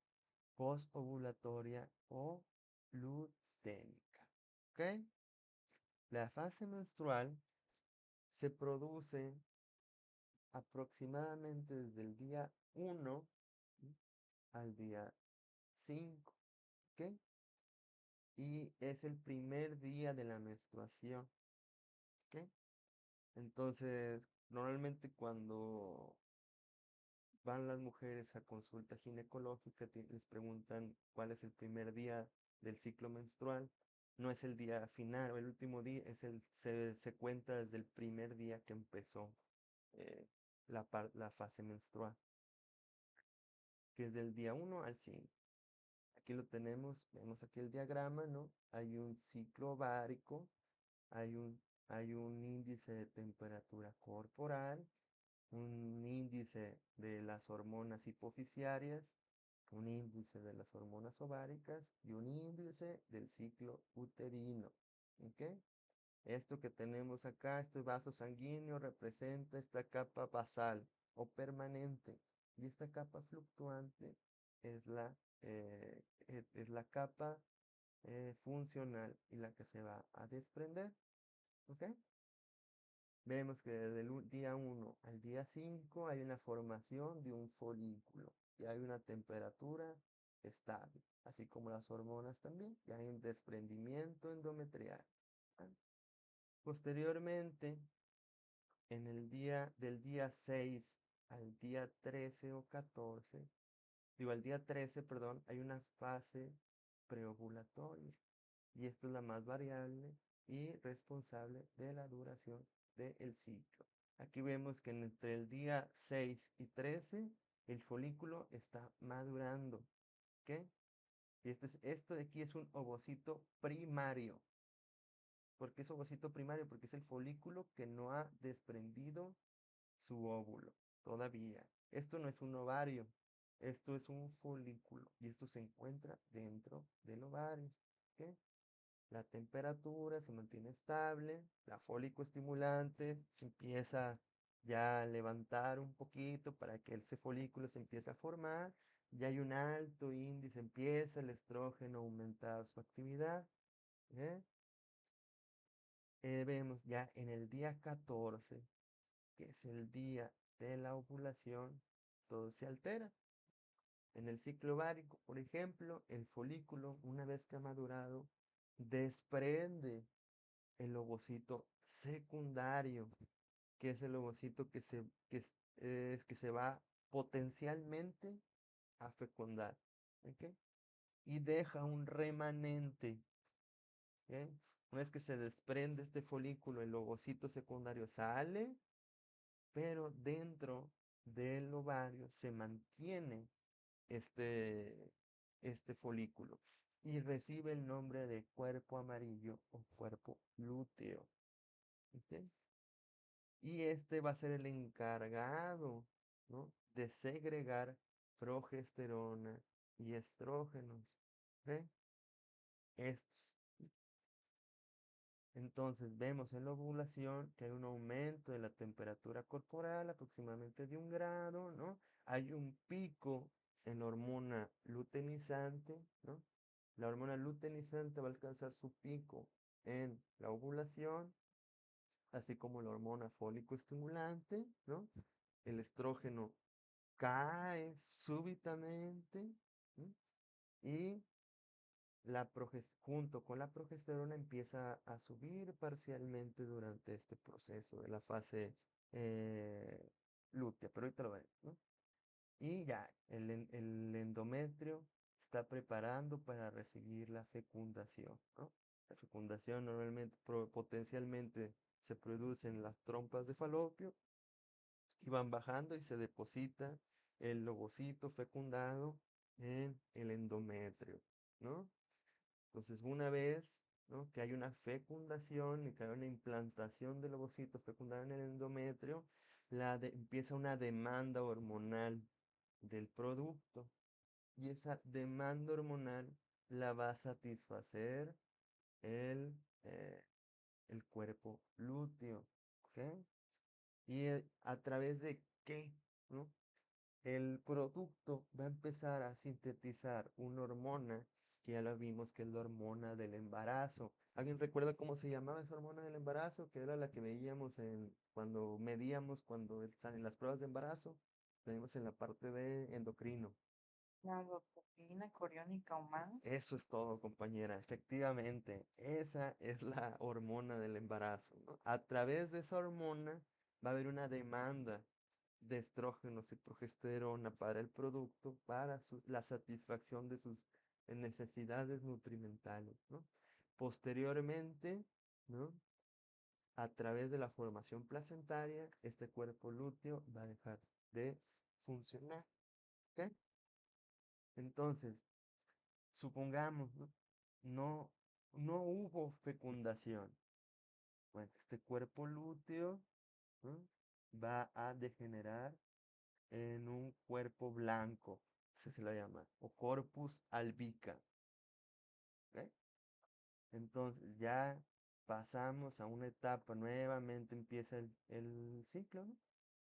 postovulatoria o luténica. ¿Ok? La fase menstrual se produce aproximadamente desde el día 1 al día 5. ¿Ok? Y es el primer día de la menstruación. ¿Ok? Entonces, normalmente cuando van las mujeres a consulta ginecológica, les preguntan cuál es el primer día del ciclo menstrual. No es el día final o el último día, se cuenta desde el primer día que empezó eh, la fase menstrual, que es del día 1 al 5. Aquí lo tenemos, vemos aquí el diagrama, ¿no? Hay un ciclo ovárico, hay un, hay un índice de temperatura corporal, un índice de las hormonas hipofisiarias, un índice de las hormonas ováricas y un índice del ciclo uterino. ¿Ok? Esto que tenemos acá, este vaso sanguíneo, representa esta capa basal o permanente. Y esta capa fluctuante es la capa funcional y la que se va a desprender. ¿Ok? Vemos que desde el día 1 al día 5 hay una formación de un folículo y hay una temperatura estable, así como las hormonas también, y hay un desprendimiento endometrial. ¿Vale? Posteriormente, del día 6 al día 13 o 14, al día 13, perdón, hay una fase preovulatoria. Y esta es la más variable y responsable de la duración del ciclo. Aquí vemos que entre el día 6 y 13 el folículo está madurando. ¿Ok? Y esto de aquí es un ovocito primario. ¿Por qué es ovocito primario? Porque es el folículo que no ha desprendido su óvulo todavía. Esto no es un ovario, esto es un folículo y esto se encuentra dentro del ovario. ¿Ok? La temperatura se mantiene estable, la fólico estimulante se empieza ya a levantar un poquito para que ese folículo se empiece a formar, ya hay un alto índice, empieza el estrógeno a aumentar su actividad. ¿Eh? Vemos ya en el día 14, que es el día de la ovulación, todo se altera. En el ciclo ovárico, por ejemplo, el folículo, una vez que ha madurado, desprende el ovocito secundario, que es el ovocito que se va potencialmente a fecundar. ¿Ok? Y deja un remanente. ¿Ok? Una vez que se desprende este folículo, el ovocito secundario sale, pero dentro del ovario se mantiene este, este folículo y recibe el nombre de cuerpo amarillo o cuerpo lúteo. ¿Ok? Y este va a ser el encargado, ¿no?, de segregar progesterona y estrógenos. ¿Ok? Estos. Entonces vemos en la ovulación que hay un aumento de la temperatura corporal aproximadamente de 1 grado, ¿no? Hay un pico en la hormona luteinizante, ¿no? La hormona luteinizante va a alcanzar su pico en la ovulación, así como la hormona fólico estimulante, ¿no? El estrógeno cae súbitamente, ¿no? Y junto con la progesterona empieza a subir parcialmente durante este proceso de la fase eh, lútea, pero ahorita lo veremos, ¿no? Y ya, el endometrio está preparando para recibir la fecundación, ¿no? La fecundación normalmente, potencialmente se produce en las trompas de falopio y van bajando y se deposita el ovocito fecundado en el endometrio, ¿no? Entonces, una vez, ¿no?, que hay una fecundación y que hay una implantación del ovocito fecundado en el endometrio, empieza una demanda hormonal del producto. Y esa demanda hormonal la va a satisfacer el, eh, el cuerpo lúteo. ¿Ok? ¿Y a través de qué? ¿No? El producto va a empezar a sintetizar una hormona que ya la vimos que es la hormona del embarazo. ¿Alguien recuerda cómo se llamaba esa hormona del embarazo? Que era la que veíamos cuando medíamos, cuando están en las pruebas de embarazo. Veíamos en la parte de endocrino. La dopamina coriónica humana. Eso es todo, compañera. Efectivamente, esa es la hormona del embarazo, ¿no? A través de esa hormona va a haber una demanda de estrógenos y progesterona para el producto, para la satisfacción de sus necesidades nutrimentales, ¿no? Posteriormente, ¿no?, a través de la formación placentaria, este cuerpo lúteo va a dejar de funcionar. ¿Ok? Entonces, supongamos, ¿no? No, no hubo fecundación. Bueno, este cuerpo lúteo, ¿no?, va a degenerar en un cuerpo blanco, así se lo llama, o corpus albica. ¿Ok? Entonces ya pasamos a una etapa, nuevamente empieza el ciclo, ¿no?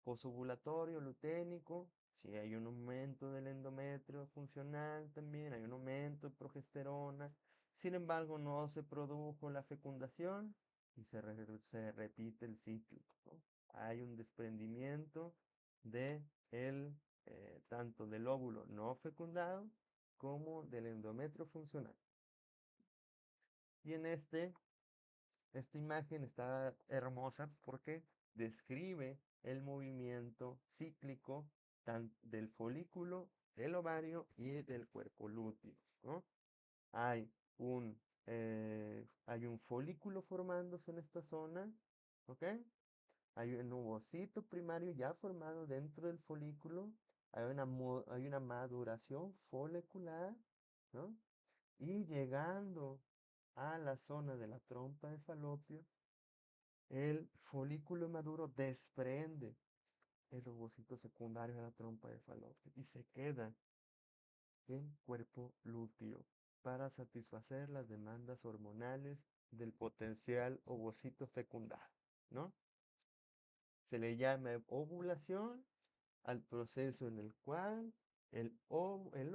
Posovulatorio, luténico, si hay un aumento del endometrio funcional también, hay un aumento de progesterona, sin embargo no se produjo la fecundación y se repite el ciclo, ¿no? Hay un desprendimiento de tanto del óvulo no fecundado como del endometrio funcional. Y en esta imagen está hermosa porque describe el movimiento cíclico del folículo, del ovario y del cuerpo lúteo, ¿no? Hay hay un folículo formándose en esta zona, ¿ok? Hay un ovocito primario ya formado dentro del folículo, hay una maduración folicular, ¿no? Y llegando a la zona de la trompa de falopio, el folículo maduro desprende el ovocito secundario de la trompa de falopio y se queda en cuerpo lúteo para satisfacer las demandas hormonales del potencial ovocito fecundado, ¿no? Se le llama ovulación al proceso en el cual el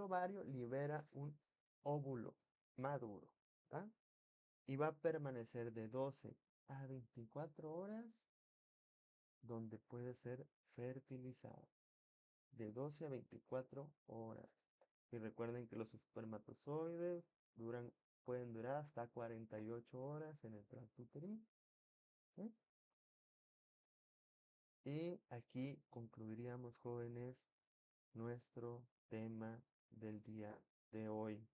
ovario libera un óvulo maduro, ¿tá? Y va a permanecer de 12 a 24 horas donde puede ser fertilizado. De 12 a 24 horas. Y recuerden que los espermatozoides pueden durar hasta 48 horas en el tracto uterino. ¿Sí? Y aquí concluiríamos, jóvenes, nuestro tema del día de hoy.